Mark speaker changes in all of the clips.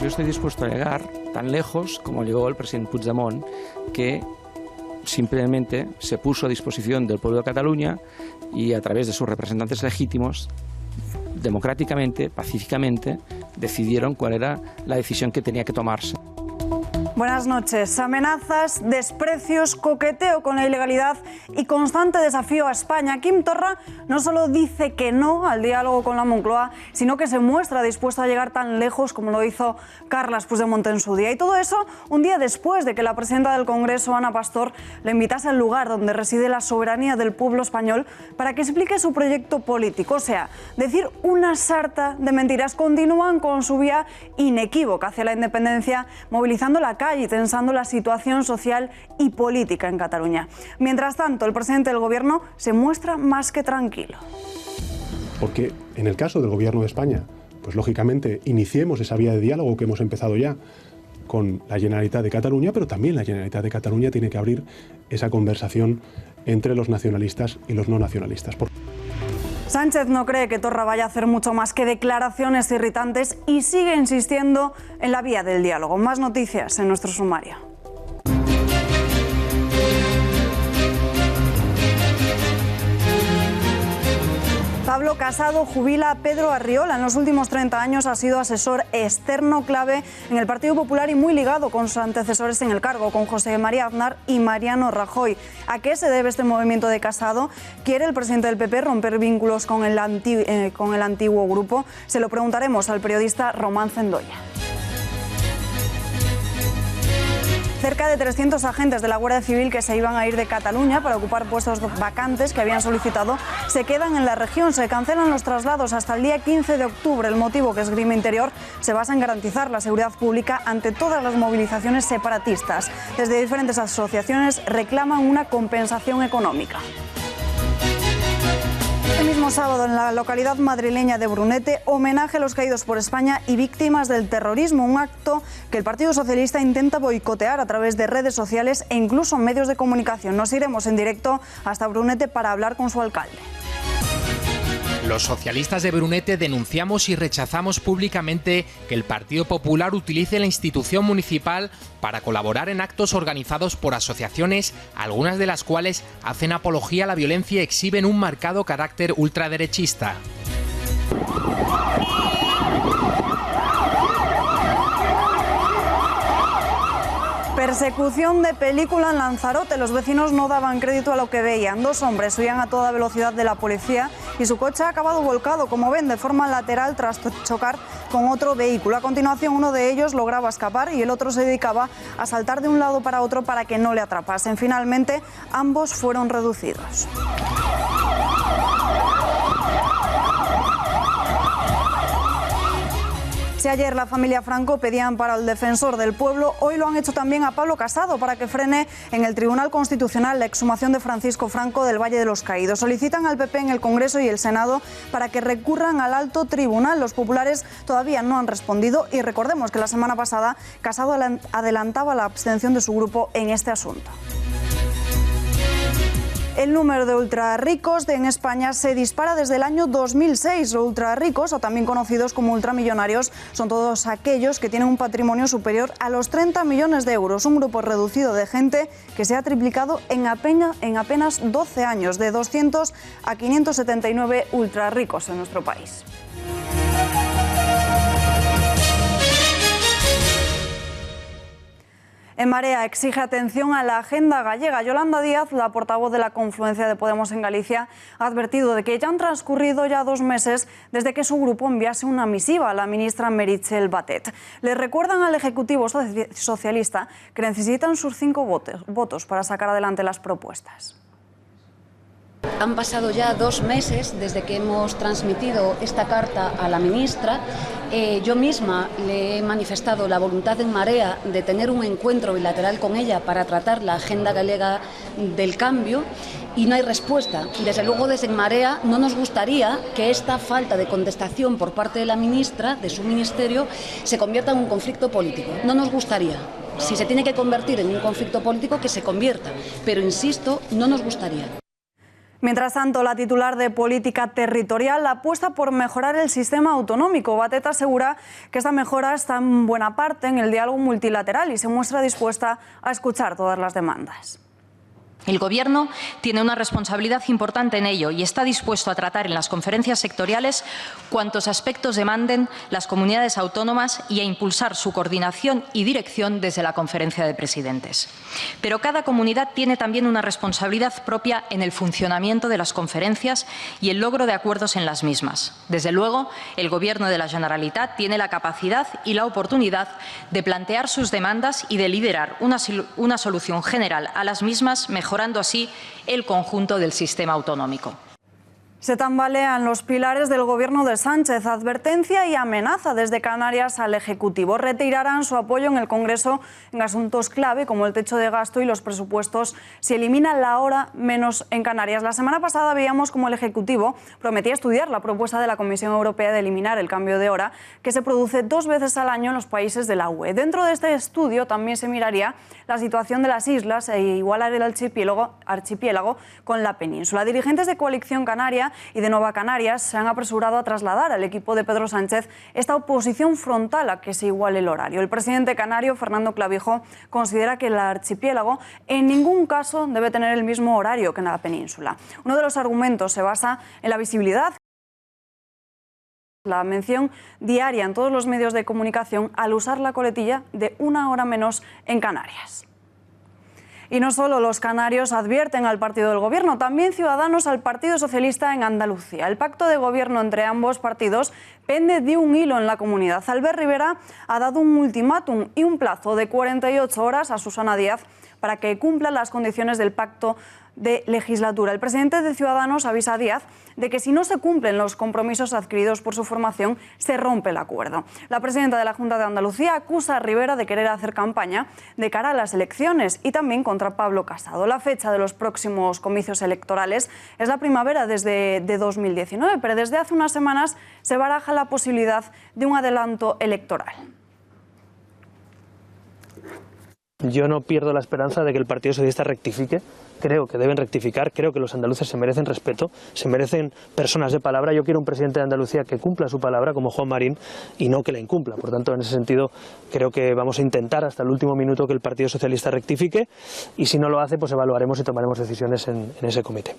Speaker 1: Pues yo estoy dispuesto a llegar tan lejos como llegó el presidente Puigdemont, que simplemente se puso a disposición del pueblo de Cataluña y a través de sus representantes legítimos, democráticamente, pacíficamente, decidieron cuál era la decisión que tenía que tomarse.
Speaker 2: Buenas noches. Amenazas, desprecios, coqueteo con la ilegalidad y constante desafío a España. Quim Torra no solo dice que no al diálogo con la Moncloa, sino que se muestra dispuesto a llegar tan lejos como lo hizo Carles Puigdemont en su día. Y todo eso un día después de que la presidenta del Congreso, Ana Pastor, le invitase al lugar donde reside la soberanía del pueblo español para que explique su proyecto político. O sea, decir una sarta de mentiras. Continúan con su vía inequívoca hacia la independencia, movilizando la calle y tensando la situación social y política en Cataluña. Mientras tanto, el presidente del Gobierno se muestra más que tranquilo.
Speaker 3: Porque en el caso del Gobierno de España, pues lógicamente iniciemos esa vía de diálogo que hemos empezado ya con la Generalitat de Cataluña, pero también la Generalitat de Cataluña tiene que abrir esa conversación entre los nacionalistas y los no nacionalistas.
Speaker 2: Sánchez no cree que Torra vaya a hacer mucho más que declaraciones irritantes y sigue insistiendo en la vía del diálogo. Más noticias en nuestro sumario. Pablo Casado jubila a Pedro Arriola. En los últimos 30 años ha sido asesor externo clave en el Partido Popular y muy ligado con sus antecesores en el cargo, con José María Aznar y Mariano Rajoy. ¿A qué se debe este movimiento de Casado? ¿Quiere el presidente del PP romper vínculos con el antiguo grupo? Se lo preguntaremos al periodista Román Cendoya. Cerca de 300 agentes de la Guardia Civil que se iban a ir de Cataluña para ocupar puestos vacantes que habían solicitado se quedan en la región. Se cancelan los traslados hasta el día 15 de octubre. El motivo que esgrime Interior se basa en garantizar la seguridad pública ante todas las movilizaciones separatistas. Desde diferentes asociaciones reclaman una compensación económica. El mismo sábado, en la localidad madrileña de Brunete, homenaje a los caídos por España y víctimas del terrorismo, un acto que el Partido Socialista intenta boicotear a través de redes sociales e incluso medios de comunicación. Nos iremos en directo hasta Brunete para hablar con su alcalde.
Speaker 4: Los socialistas de Brunete denunciamos y rechazamos públicamente que el Partido Popular utilice la institución municipal para colaborar en actos organizados por asociaciones, algunas de las cuales hacen apología a la violencia y exhiben un marcado carácter ultraderechista.
Speaker 2: Persecución de película en Lanzarote. Los vecinos no daban crédito a lo que veían. Dos hombres huían a toda velocidad de la policía y su coche ha acabado volcado, como ven, de forma lateral tras chocar con otro vehículo. A continuación, uno de ellos lograba escapar y el otro se dedicaba a saltar de un lado para otro para que no le atrapasen. Finalmente, ambos fueron reducidos. Si ayer la familia Franco pedía amparo al defensor del pueblo, hoy lo han hecho también a Pablo Casado para que frene en el Tribunal Constitucional la exhumación de Francisco Franco del Valle de los Caídos. Solicitan al PP en el Congreso y el Senado para que recurran al alto tribunal. Los populares todavía no han respondido y recordemos que la semana pasada Casado adelantaba la abstención de su grupo en este asunto. El número de ultrarricos en España se dispara desde el año 2006. Los ultrarricos, o también conocidos como ultramillonarios, son todos aquellos que tienen un patrimonio superior a los 30 millones de euros. Un grupo reducido de gente que se ha triplicado en apenas 12 años, de 200 a 579 ultrarricos en nuestro país. En Marea exige atención a la agenda gallega. Yolanda Díaz, la portavoz de la confluencia de Podemos en Galicia, ha advertido de que ya han transcurrido 2 meses desde que su grupo enviase una misiva a la ministra Meritxell Batet. Le recuerdan al Ejecutivo Socialista que necesitan sus 5 votos para sacar adelante las propuestas.
Speaker 5: Han pasado ya 2 meses desde que hemos transmitido esta carta a la ministra. Yo misma le he manifestado la voluntad en Marea de tener un encuentro bilateral con ella para tratar la agenda galega del cambio y no hay respuesta. Desde luego, desde En Marea no nos gustaría que esta falta de contestación por parte de la ministra, de su ministerio, se convierta en un conflicto político. No nos gustaría. Si se tiene que convertir en un conflicto político, que se convierta. Pero insisto, no nos gustaría.
Speaker 2: Mientras tanto, la titular de Política Territorial apuesta por mejorar el sistema autonómico. Batet asegura que esta mejora está en buena parte en el diálogo multilateral y se muestra dispuesta a escuchar todas las demandas.
Speaker 6: El Gobierno tiene una responsabilidad importante en ello y está dispuesto a tratar en las conferencias sectoriales cuantos aspectos demanden las comunidades autónomas y a impulsar su coordinación y dirección desde la Conferencia de Presidentes. Pero cada comunidad tiene también una responsabilidad propia en el funcionamiento de las conferencias y el logro de acuerdos en las mismas. Desde luego, el Gobierno de la Generalitat tiene la capacidad y la oportunidad de plantear sus demandas y de liderar una solución general a las mismas, mejorando así el conjunto del sistema autonómico.
Speaker 2: Se tambalean los pilares del gobierno de Sánchez. Advertencia y amenaza desde Canarias al Ejecutivo. Retirarán su apoyo en el Congreso en asuntos clave como el techo de gasto y los presupuestos si elimina la hora menos en Canarias. La semana pasada veíamos cómo el Ejecutivo prometía estudiar la propuesta de la Comisión Europea de eliminar el cambio de hora que se produce 2 veces al año en los países de la UE. Dentro de este estudio también se miraría la situación de las islas e igualar el archipiélago con la península. Dirigentes de Coalición Canaria y de Nueva Canarias se han apresurado a trasladar al equipo de Pedro Sánchez esta oposición frontal a que se iguale el horario. El presidente canario, Fernando Clavijo, considera que el archipiélago en ningún caso debe tener el mismo horario que en la península. Uno de los argumentos se basa en la visibilidad, la mención diaria en todos los medios de comunicación al usar la coletilla de 1 hora menos en Canarias. Y no solo los canarios advierten al partido del Gobierno, también Ciudadanos al Partido Socialista en Andalucía. El pacto de gobierno entre ambos partidos pende de un hilo en la comunidad. Albert Rivera ha dado un ultimátum y un plazo de 48 horas a Susana Díaz para que cumpla las condiciones del pacto de legislatura. El presidente de Ciudadanos avisa a Díaz de que si no se cumplen los compromisos adquiridos por su formación, se rompe el acuerdo. La presidenta de la Junta de Andalucía acusa a Rivera de querer hacer campaña de cara a las elecciones y también contra Pablo Casado. La fecha de los próximos comicios electorales es la primavera desde 2019, pero desde hace unas semanas se baraja la posibilidad de un adelanto electoral.
Speaker 7: Yo no pierdo la esperanza de que el Partido Socialista rectifique. Creo que deben rectificar, creo que los andaluces se merecen respeto, se merecen personas de palabra. Yo quiero un presidente de Andalucía que cumpla su palabra, como Juan Marín, y no que la incumpla. Por tanto, en ese sentido, creo que vamos a intentar hasta el último minuto que el Partido Socialista rectifique, y si no lo hace, pues evaluaremos y tomaremos decisiones en ese comité.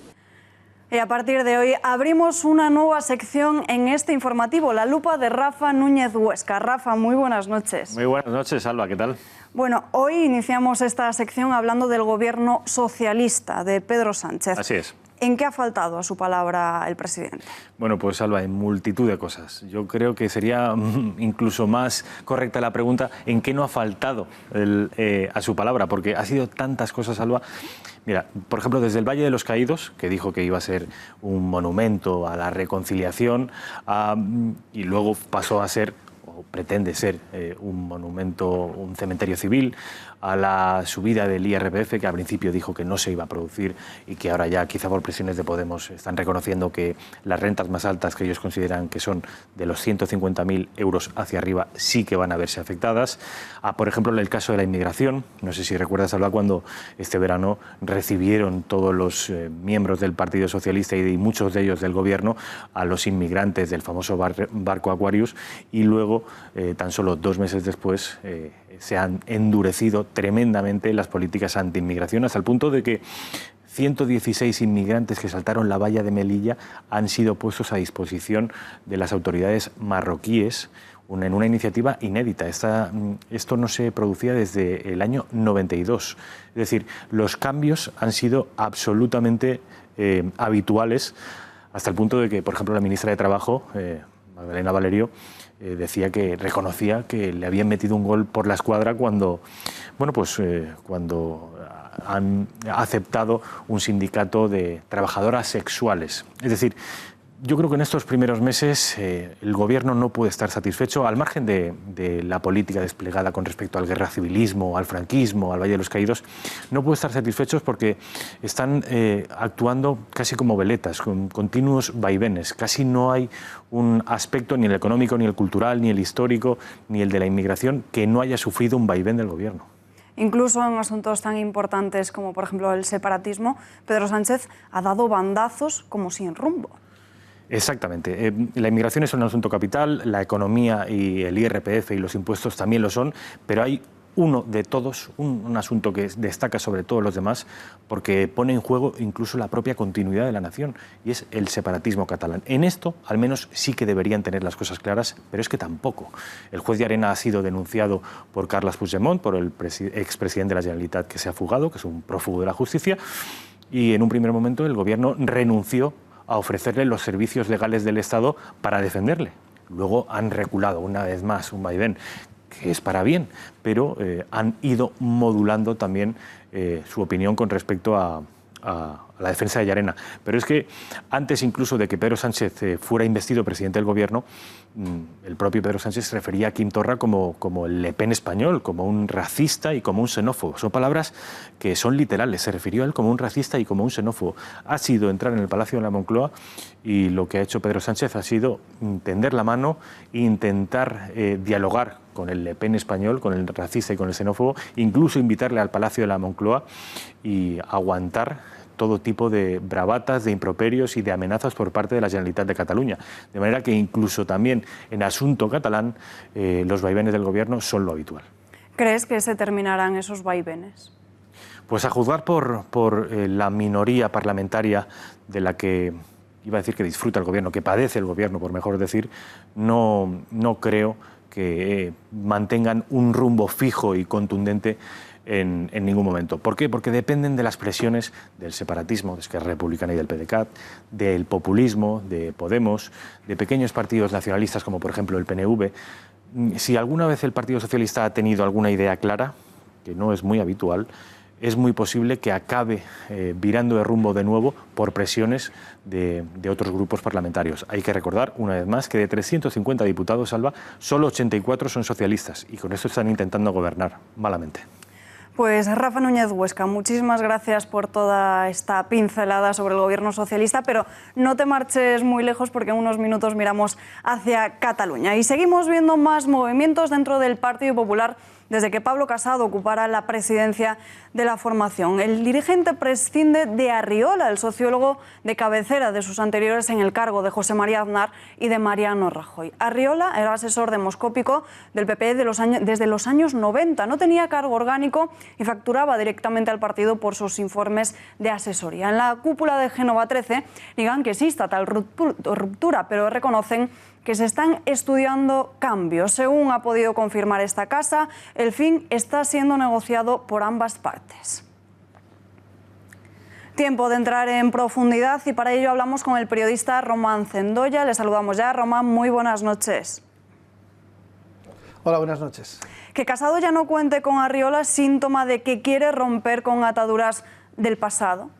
Speaker 2: Y a partir de hoy abrimos una nueva sección en este informativo, La Lupa de Rafa Núñez Huesca. Rafa, muy buenas noches.
Speaker 8: Muy buenas noches, Alba, ¿qué tal?
Speaker 2: Bueno, hoy iniciamos esta sección hablando del gobierno socialista de Pedro Sánchez.
Speaker 8: Así es.
Speaker 2: ¿En qué ha faltado a su palabra el presidente?
Speaker 8: Bueno, pues Alba, en multitud de cosas. Yo creo que sería incluso más correcta la pregunta en qué no ha faltado a su palabra, porque ha sido tantas cosas, Alba. Mira, por ejemplo, desde el Valle de los Caídos, que dijo que iba a ser un monumento a la reconciliación, y luego pasó a ser, o pretende ser, un monumento, un cementerio civil, a la subida del IRPF, que al principio dijo que no se iba a producir y que ahora ya, quizá por presiones de Podemos, están reconociendo que las rentas más altas que ellos consideran que son de los 150.000 euros hacia arriba sí que van a verse afectadas. Por ejemplo, en el caso de la inmigración, no sé si recuerdas, Alba, cuando este verano recibieron todos los miembros del Partido Socialista y muchos de ellos del Gobierno a los inmigrantes del famoso barco Aquarius, y luego, tan solo 2 meses después, se han endurecido tremendamente las políticas anti-inmigración, hasta el punto de que 116 inmigrantes que saltaron la valla de Melilla han sido puestos a disposición de las autoridades marroquíes en una iniciativa inédita. Esto no se producía desde el año 92. Es decir, los cambios han sido absolutamente habituales, hasta el punto de que, por ejemplo, la ministra de Trabajo, Magdalena Valerio, decía que reconocía que le habían metido un gol por la escuadra cuando han aceptado un sindicato de trabajadoras sexuales. Es decir, yo creo que en estos primeros meses el Gobierno no puede estar satisfecho, al margen de la política desplegada con respecto al guerracivilismo, al franquismo, al Valle de los Caídos. No puede estar satisfechos porque están actuando casi como veletas, con continuos vaivenes. Casi no hay un aspecto, ni el económico, ni el cultural, ni el histórico, ni el de la inmigración, que no haya sufrido un vaivén del Gobierno.
Speaker 2: Incluso en asuntos tan importantes como, por ejemplo, el separatismo, Pedro Sánchez ha dado bandazos como sin rumbo.
Speaker 8: Exactamente. La inmigración es un asunto capital, la economía y el IRPF y los impuestos también lo son, pero hay uno de todos, un asunto que destaca sobre todos los demás porque pone en juego incluso la propia continuidad de la nación, y es el separatismo catalán. En esto, al menos, sí que deberían tener las cosas claras, pero es que tampoco. El juez Llarena ha sido denunciado por Carles Puigdemont, por el expresidente de la Generalitat que se ha fugado, que es un prófugo de la justicia, y en un primer momento el gobierno renunció a ofrecerle los servicios legales del Estado para defenderle. Luego han reculado una vez más, un vaivén, que es para bien, pero han ido modulando también su opinión con respecto a la defensa de Llarena. Pero es que antes incluso de que Pedro Sánchez fuera investido presidente del gobierno, el propio Pedro Sánchez se refería a Quim Torra como el Le Pen español, como un racista y como un xenófobo. Son palabras que son literales. Se refirió a él como un racista y como un xenófobo. Ha sido entrar en el Palacio de la Moncloa y lo que ha hecho Pedro Sánchez ha sido tender la mano e intentar dialogar con el Le Pen español, con el racista y con el xenófobo, incluso invitarle al Palacio de la Moncloa y aguantar todo tipo de bravatas, de improperios y de amenazas por parte de la Generalitat de Cataluña. De manera que incluso también en asunto catalán los vaivenes del gobierno son lo habitual.
Speaker 2: ¿Crees que se terminarán esos vaivenes?
Speaker 8: Pues a juzgar por la minoría parlamentaria de la que iba a decir que disfruta el gobierno, que padece el gobierno, por mejor decir, no creo que mantengan un rumbo fijo y contundente en ningún momento. ¿Por qué? Porque dependen de las presiones del separatismo, de Esquerra Republicana y del PDeCAT, del populismo, de Podemos, de pequeños partidos nacionalistas como por ejemplo el PNV. Si alguna vez el Partido Socialista ha tenido alguna idea clara, que no es muy habitual, es muy posible que acabe virando de rumbo de nuevo por presiones de otros grupos parlamentarios. Hay que recordar, una vez más, que de 350 diputados, Alba, solo 84 son socialistas y con esto están intentando gobernar malamente.
Speaker 2: Pues Rafa Núñez Huesca, muchísimas gracias por toda esta pincelada sobre el gobierno socialista, pero no te marches muy lejos porque en unos minutos miramos hacia Cataluña. Y seguimos viendo más movimientos dentro del Partido Popular desde que Pablo Casado ocupara la presidencia de la formación. El dirigente prescinde de Arriola, el sociólogo de cabecera de sus anteriores en el cargo, de José María Aznar y de Mariano Rajoy. Arriola era asesor demoscópico del PP desde los años 90. No tenía cargo orgánico y facturaba directamente al partido por sus informes de asesoría. En la cúpula de Génova 13 niegan que exista tal ruptura, pero reconocen que se están estudiando cambios. Según ha podido confirmar esta casa, el fin está siendo negociado por ambas partes. Tiempo de entrar en profundidad y para ello hablamos con el periodista Román Cendoya. Le saludamos ya. Román, muy buenas noches.
Speaker 9: Hola, buenas noches.
Speaker 2: Que Casado ya no cuente con Arriola es síntoma de que quiere romper con ataduras del pasado.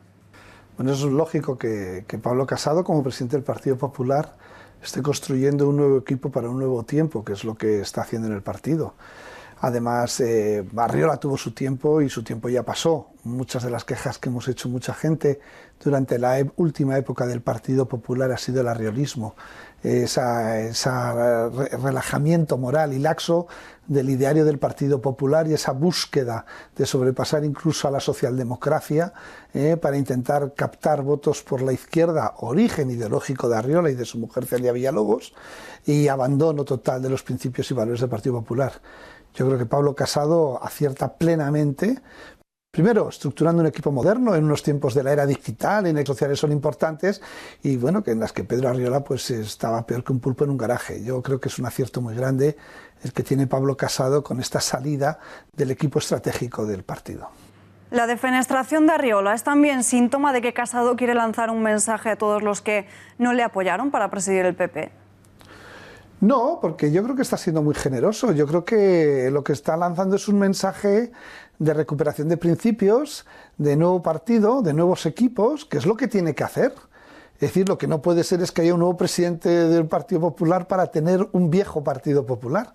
Speaker 9: Bueno, eso es lógico que Pablo Casado, como presidente del Partido Popular, esté construyendo un nuevo equipo para un nuevo tiempo, que es lo que está haciendo en el partido. Además, Arriola tuvo su tiempo y su tiempo ya pasó. Muchas de las quejas que hemos hecho mucha gente durante la última época del Partido Popular ha sido el arriolismo, ese relajamiento moral y laxo del ideario del Partido Popular y esa búsqueda de sobrepasar incluso a la socialdemocracia para intentar captar votos por la izquierda, origen ideológico de Arriola y de su mujer Celia Villalobos, y abandono total de los principios y valores del Partido Popular. Yo creo que Pablo Casado acierta plenamente, primero, estructurando un equipo moderno en unos tiempos de la era digital, en redes sociales son importantes, y bueno, que en las que Pedro Arriola pues estaba peor que un pulpo en un garaje. Yo creo que es un acierto muy grande el que tiene Pablo Casado con esta salida del equipo estratégico del partido.
Speaker 2: La defenestración de Arriola es también síntoma de que Casado quiere lanzar un mensaje a todos los que no le apoyaron para presidir el PP.
Speaker 9: No, porque yo creo que está siendo muy generoso. Yo creo que lo que está lanzando es un mensaje de recuperación de principios, de nuevo partido, de nuevos equipos, que es lo que tiene que hacer. Es decir, lo que no puede ser es que haya un nuevo presidente del Partido Popular para tener un viejo Partido Popular.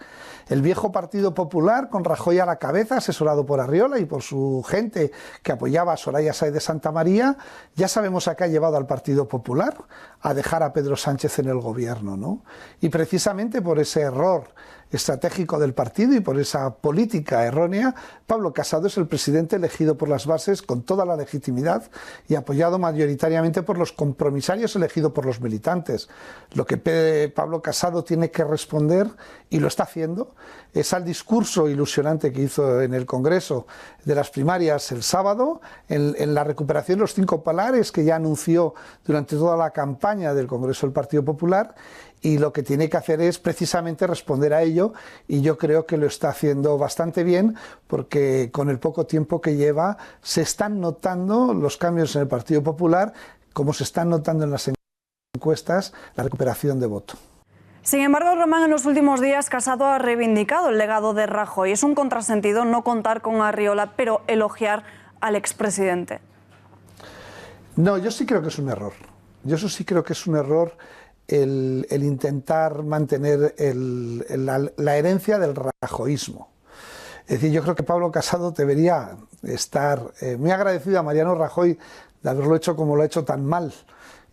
Speaker 9: El viejo Partido Popular, con Rajoy a la cabeza, asesorado por Arriola y por su gente que apoyaba a Soraya Sáez de Santamaría, ya sabemos a qué ha llevado al Partido Popular, a dejar a Pedro Sánchez en el gobierno, ¿no? Y precisamente por ese error estratégico del partido y por esa política errónea, Pablo Casado es el presidente elegido por las bases con toda la legitimidad y apoyado mayoritariamente por los compromisarios elegidos por los militantes. Lo que Pablo Casado tiene que responder, y lo está haciendo, es al discurso ilusionante que hizo en el Congreso de las primarias el sábado, en la recuperación de los 5 pilares que ya anunció durante toda la campaña del Congreso del Partido Popular, y lo que tiene que hacer es precisamente responder a ello, y yo creo que lo está haciendo bastante bien, porque con el poco tiempo que lleva se están notando los cambios en el Partido Popular, como se están notando en las encuestas, la recuperación de voto.
Speaker 2: Sin embargo, Román, en los últimos días Casado ha reivindicado el legado de Rajoy. Es un contrasentido no contar con Arriola, pero elogiar al expresidente.
Speaker 9: No, yo sí creo que es un error. Yo sí creo que es un error el intentar mantener la herencia del rajoísmo. Es decir, yo creo que Pablo Casado debería estar muy agradecido a Mariano Rajoy de haberlo hecho como lo ha hecho tan mal,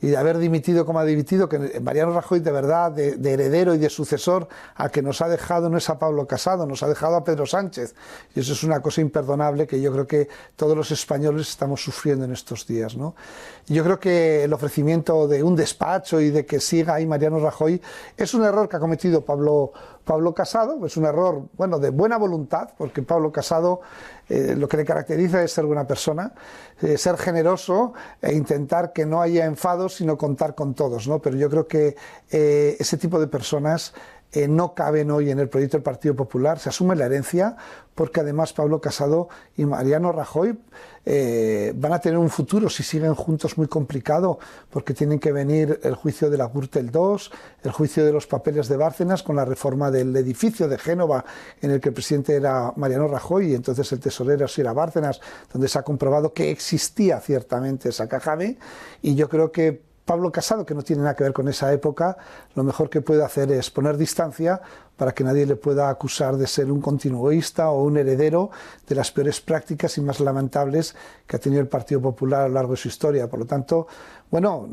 Speaker 9: y de haber dimitido como ha dimitido, que Mariano Rajoy de verdad, de heredero y de sucesor, al que nos ha dejado no es a Pablo Casado, nos ha dejado a Pedro Sánchez, y eso es una cosa imperdonable que yo creo que todos los españoles estamos sufriendo en estos días, ¿no? Yo creo que el ofrecimiento de un despacho y de que siga ahí Mariano Rajoy es un error que ha cometido Pablo Casado, es un error, bueno, de buena voluntad, porque Pablo Casado lo que le caracteriza es ser buena persona, ser generoso e intentar que no haya enfados, sino contar con todos, ¿no? Pero yo creo que ese tipo de personas no caben hoy en el proyecto del Partido Popular. Se asume la herencia, porque además Pablo Casado y Mariano Rajoy van a tener un futuro, si siguen juntos, muy complicado, porque tienen que venir el juicio de la Gürtel II, el juicio de los papeles de Bárcenas con la reforma del edificio de Génova, en el que el presidente era Mariano Rajoy y entonces el tesorero era Bárcenas, donde se ha comprobado que existía ciertamente esa caja B, y yo creo que Pablo Casado, que no tiene nada que ver con esa época, lo mejor que puede hacer es poner distancia para que nadie le pueda acusar de ser un continuista o un heredero de las peores prácticas y más lamentables que ha tenido el Partido Popular a lo largo de su historia. Por lo tanto, bueno,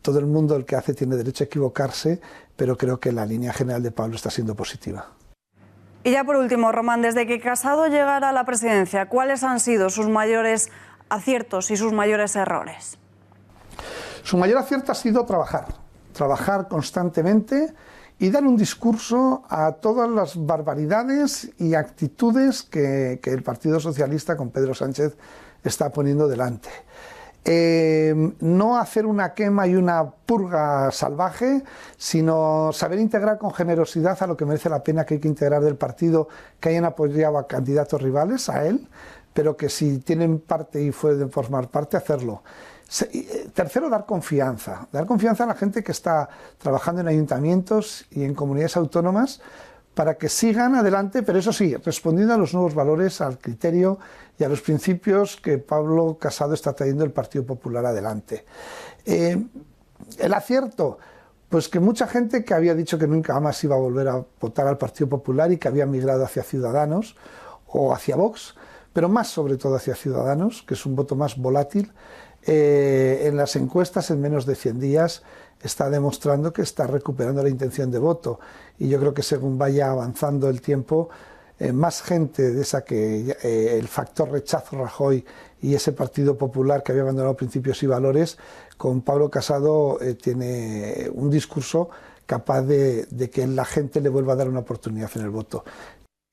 Speaker 9: todo el mundo, el que hace, tiene derecho a equivocarse, pero creo que la línea general de Pablo está siendo positiva.
Speaker 2: Y ya por último, Román, desde que Casado llegara a la presidencia, ¿cuáles han sido sus mayores aciertos y sus mayores errores?
Speaker 9: Su mayor acierto ha sido trabajar constantemente y dar un discurso a todas las barbaridades y actitudes que el Partido Socialista con Pedro Sánchez está poniendo delante. No hacer una quema y una purga salvaje, sino saber integrar con generosidad a lo que merece la pena, que hay que integrar del partido, que hayan apoyado a candidatos rivales a él, pero que si tienen parte y pueden formar parte, hacerlo. Tercero, dar confianza a la gente que está trabajando en ayuntamientos y en comunidades autónomas para que sigan adelante, pero eso sí, respondiendo a los nuevos valores, al criterio y a los principios que Pablo Casado está trayendo el Partido Popular adelante. El acierto, pues que mucha gente que había dicho que nunca más iba a volver a votar al Partido Popular y que había migrado hacia Ciudadanos o hacia Vox, pero más sobre todo hacia Ciudadanos, que es un voto más volátil, en las encuestas en menos de 100 días está demostrando que está recuperando la intención de voto, y yo creo que según vaya avanzando el tiempo, más gente de esa que el factor rechazo Rajoy y ese Partido Popular que había abandonado principios y valores, con Pablo Casado tiene un discurso capaz de que la gente le vuelva a dar una oportunidad en el voto.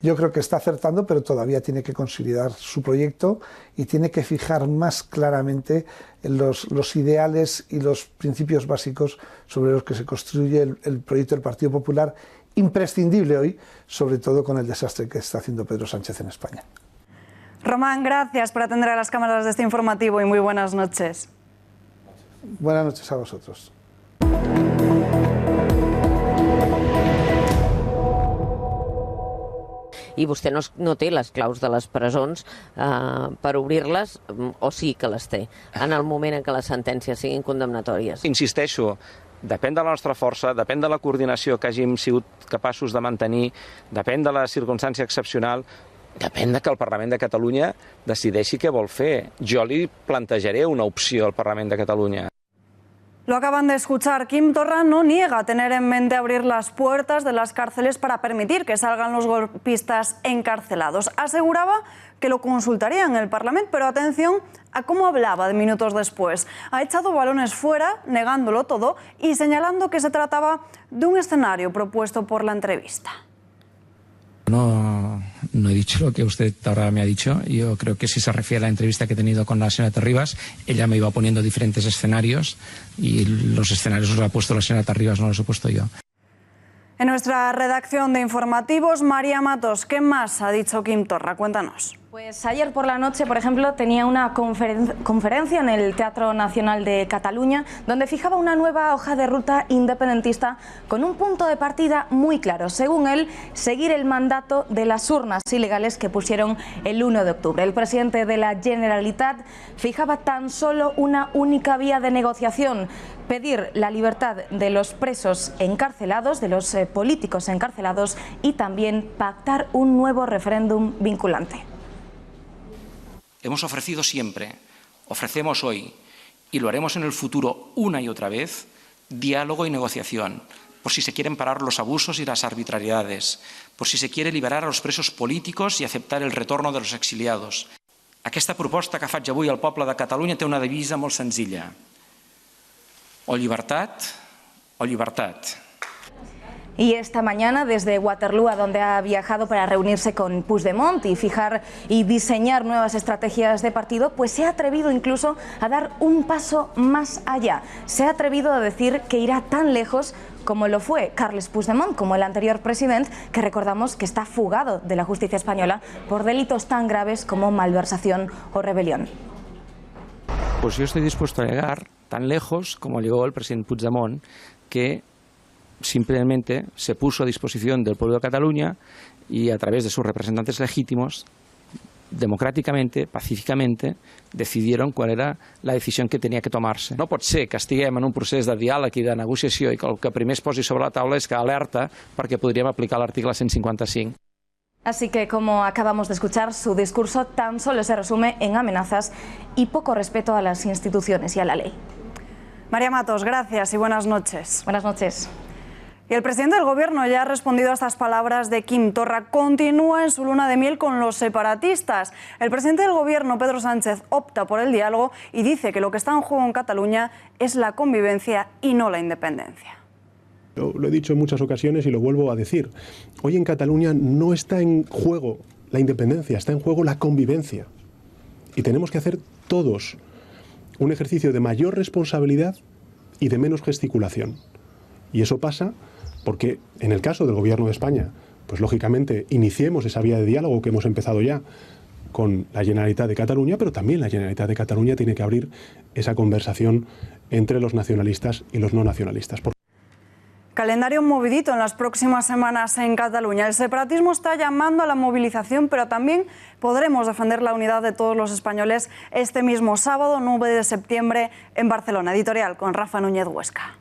Speaker 9: Yo creo que está acertando, pero todavía tiene que consolidar su proyecto y tiene que fijar más claramente los ideales y los principios básicos sobre los que se construye el proyecto del Partido Popular, imprescindible hoy, sobre todo con el desastre que está haciendo Pedro Sánchez en España.
Speaker 2: Román, gracias por atender a las cámaras de este informativo y muy buenas noches.
Speaker 9: Buenas noches a vosotros.
Speaker 10: I vostè no té les claus de les presons per obrir-les, o sí que les té, en el moment en què les sentències siguin condemnatòries?
Speaker 1: Insisteixo, depèn de la nostra força, depèn de la coordinació que hàgim sigut capaços de mantenir, depèn de la circumstància excepcional, depèn de que el Parlament de Catalunya decideixi què vol fer. Jo li plantejaré una opció al Parlament de Catalunya.
Speaker 2: Lo acaban de escuchar. Quim Torra no niega tener en mente abrir las puertas de las cárceles para permitir que salgan los golpistas encarcelados. Aseguraba que lo consultaría en el Parlamento, pero atención a cómo hablaba de minutos después. Ha echado balones fuera, negándolo todo y señalando que se trataba de un escenario propuesto por la entrevista.
Speaker 1: No he dicho lo que usted ahora me ha dicho. Yo creo que si se refiere a la entrevista que he tenido con la señora Terribas, ella me iba poniendo diferentes escenarios y los escenarios los ha puesto la señora Terribas, no los he puesto yo.
Speaker 2: En nuestra redacción de informativos, María Matos, ¿qué más ha dicho Quim Torra? Cuéntanos.
Speaker 11: Pues ayer por la noche, por ejemplo, tenía una conferencia en el Teatro Nacional de Cataluña donde fijaba una nueva hoja de ruta independentista con un punto de partida muy claro. Según él, seguir el mandato de las urnas ilegales que pusieron el 1 de octubre. El presidente de la Generalitat fijaba tan solo una única vía de negociación: pedir la libertad de los presos encarcelados, de los políticos encarcelados, y también pactar un nuevo referéndum vinculante.
Speaker 1: Hemos ofrecido siempre, ofrecemos hoy y lo haremos en el futuro una y otra vez, diálogo y negociación, por si se quieren parar los abusos y las arbitrariedades, por si se quiere liberar a los presos políticos y aceptar el retorno de los exiliados. Aquesta proposta que faig avui al poble de Catalunya té una divisa molt senzilla: o llibertat o llibertat.
Speaker 11: Y esta mañana, desde Waterloo, a donde ha viajado para reunirse con Puigdemont y fijar y diseñar nuevas estrategias de partido, pues se ha atrevido incluso a dar un paso más allá. Se ha atrevido a decir que irá tan lejos como lo fue Carles Puigdemont, como el anterior presidente, que recordamos que está fugado de la justicia española por delitos tan graves como malversación o rebelión.
Speaker 1: Pues yo estoy dispuesto a llegar tan lejos como llegó el presidente Puigdemont, que simplemente se puso a disposición del pueblo de Cataluña y a través de sus representantes legítimos, democràticamente, pacíficamente, decidieron cuál era la decisión que tenia que tomarse. No pot ser que estiguem en un procés de diàleg i de negociació i que el que primer es posi sobre la taula és que alerta perquè podríem aplicar l'article 155.
Speaker 11: Así que, como acabamos de escuchar, su discurso tan solo se resume en amenazas y poco respeto a las instituciones y a la ley.
Speaker 2: María Matos, gracias y buenas noches.
Speaker 11: Buenas noches.
Speaker 2: Y el presidente del Gobierno ya ha respondido a estas palabras de Quim Torra. Continúa en su luna de miel con los separatistas. El presidente del Gobierno, Pedro Sánchez, opta por el diálogo y dice que lo que está en juego en Cataluña es la convivencia y no la independencia.
Speaker 3: Lo he dicho en muchas ocasiones y lo vuelvo a decir. Hoy en Cataluña no está en juego la independencia, está en juego la convivencia. Y tenemos que hacer todos un ejercicio de mayor responsabilidad y de menos gesticulación. Y eso pasa porque en el caso del Gobierno de España, pues lógicamente iniciemos esa vía de diálogo que hemos empezado ya con la Generalitat de Cataluña, pero también la Generalitat de Cataluña tiene que abrir esa conversación entre los nacionalistas y los no nacionalistas.
Speaker 2: Calendario movidito en las próximas semanas en Cataluña. El separatismo está llamando a la movilización, pero también podremos defender la unidad de todos los españoles este mismo sábado, 9 de septiembre, en Barcelona. Editorial con Rafa Núñez Huesca.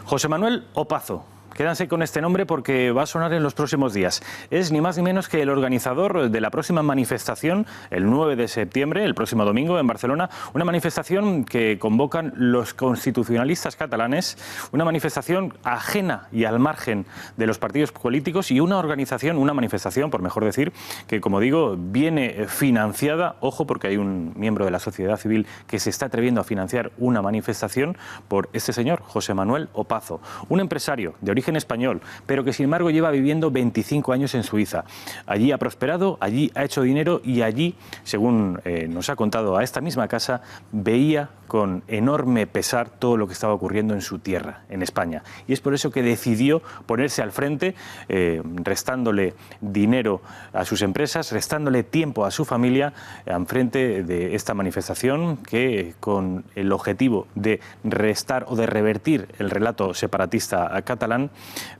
Speaker 8: José Manuel Opazo. Quédense con este nombre porque va a sonar en los próximos días. Es ni más ni menos que el organizador de la próxima manifestación, el 9 de septiembre, el próximo domingo en Barcelona, una manifestación que convocan los constitucionalistas catalanes, una manifestación ajena y al margen de los partidos políticos y una manifestación, por mejor decir, que, como digo, viene financiada, ojo, porque hay un miembro de la sociedad civil que se está atreviendo a financiar una manifestación por este señor, José Manuel Opazo, un empresario de origen español, pero que sin embargo lleva viviendo 25 años en Suiza. Allí ha prosperado, allí ha hecho dinero y allí, según nos ha contado a esta misma casa, veía con enorme pesar todo lo que estaba ocurriendo en su tierra, en España. Y es por eso que decidió ponerse al frente, restándole dinero a sus empresas, restándole tiempo a su familia, al frente de esta manifestación que, con el objetivo de restar o de revertir el relato separatista catalán,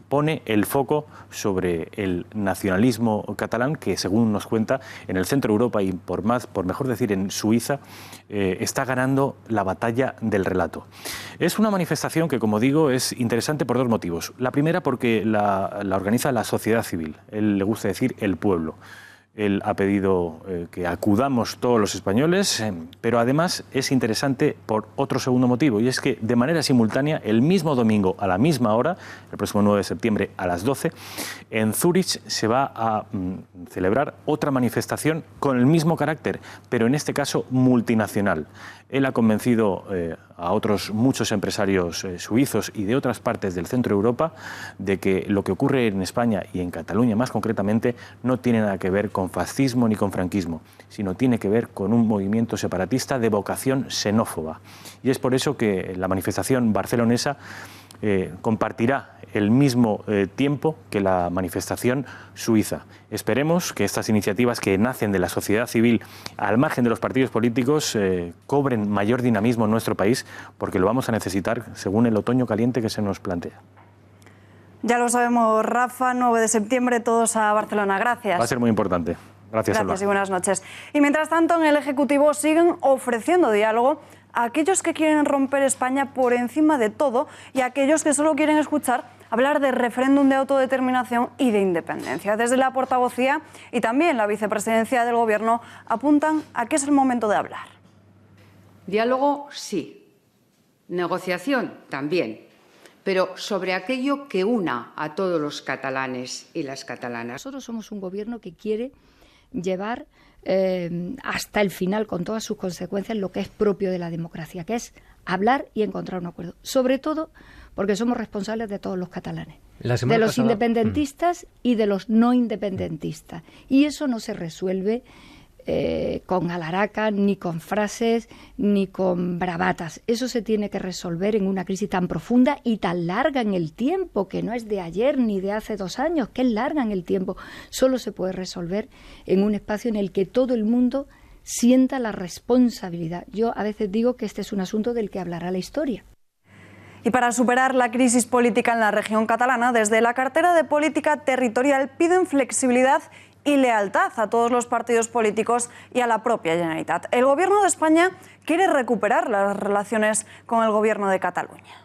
Speaker 8: pone el foco sobre el nacionalismo catalán que, según nos cuenta, en el centro de Europa y por mejor decir en Suiza, está ganando la batalla del relato. Es una manifestación que, como digo, es interesante por dos motivos. La primera, porque la organiza la sociedad civil. Él le gusta decir el pueblo. Él ha pedido que acudamos todos los españoles, pero además es interesante por otro segundo motivo, y es que de manera simultánea, el mismo domingo a la misma hora, el próximo 9 de septiembre a las 12, en Zúrich se va a celebrar otra manifestación con el mismo carácter, pero en este caso multinacional. Él ha convencido a otros muchos empresarios suizos y de otras partes del centro de Europa de que lo que ocurre en España y en Cataluña más concretamente no tiene nada que ver con fascismo ni con franquismo, sino tiene que ver con un movimiento separatista de vocación xenófoba. Y es por eso que la manifestación barcelonesa compartirá el mismo tiempo que la manifestación suiza. Esperemos que estas iniciativas que nacen de la sociedad civil al margen de los partidos políticos cobren mayor dinamismo en nuestro país, porque lo vamos a necesitar según el otoño caliente que se nos plantea.
Speaker 2: Ya lo sabemos, Rafa, 9 de septiembre, todos a Barcelona. Gracias.
Speaker 8: Va a ser muy importante. Gracias, Alba.
Speaker 2: Gracias y buenas noches. Y mientras tanto, en el Ejecutivo siguen ofreciendo diálogo a aquellos que quieren romper España por encima de todo y a aquellos que solo quieren escuchar hablar de referéndum de autodeterminación y de independencia. Desde la portavocía y también la vicepresidencia del Gobierno apuntan a que es el momento de hablar.
Speaker 12: Diálogo, sí. Negociación, también. Pero sobre aquello que una a todos los catalanes y las catalanas.
Speaker 13: Nosotros somos un Gobierno que quiere llevar hasta el final, con todas sus consecuencias, lo que es propio de la democracia, que es hablar y encontrar un acuerdo. Sobre todo porque somos responsables de todos los catalanes, de los independentistas y de los no independentistas. Y eso no se resuelve con alaracas, ni con frases, ni con bravatas. Eso se tiene que resolver en una crisis tan profunda y tan larga en el tiempo, que no es de ayer ni de hace 2 años, que es larga en el tiempo. Solo se puede resolver en un espacio en el que todo el mundo sienta la responsabilidad. Yo a veces digo que este es un asunto del que hablará la historia.
Speaker 2: Y para superar la crisis política en la región catalana, desde la cartera de Política Territorial piden flexibilidad y lealtad a todos los partidos políticos y a la propia Generalitat. El Gobierno de España quiere recuperar las relaciones con el Gobierno de Cataluña.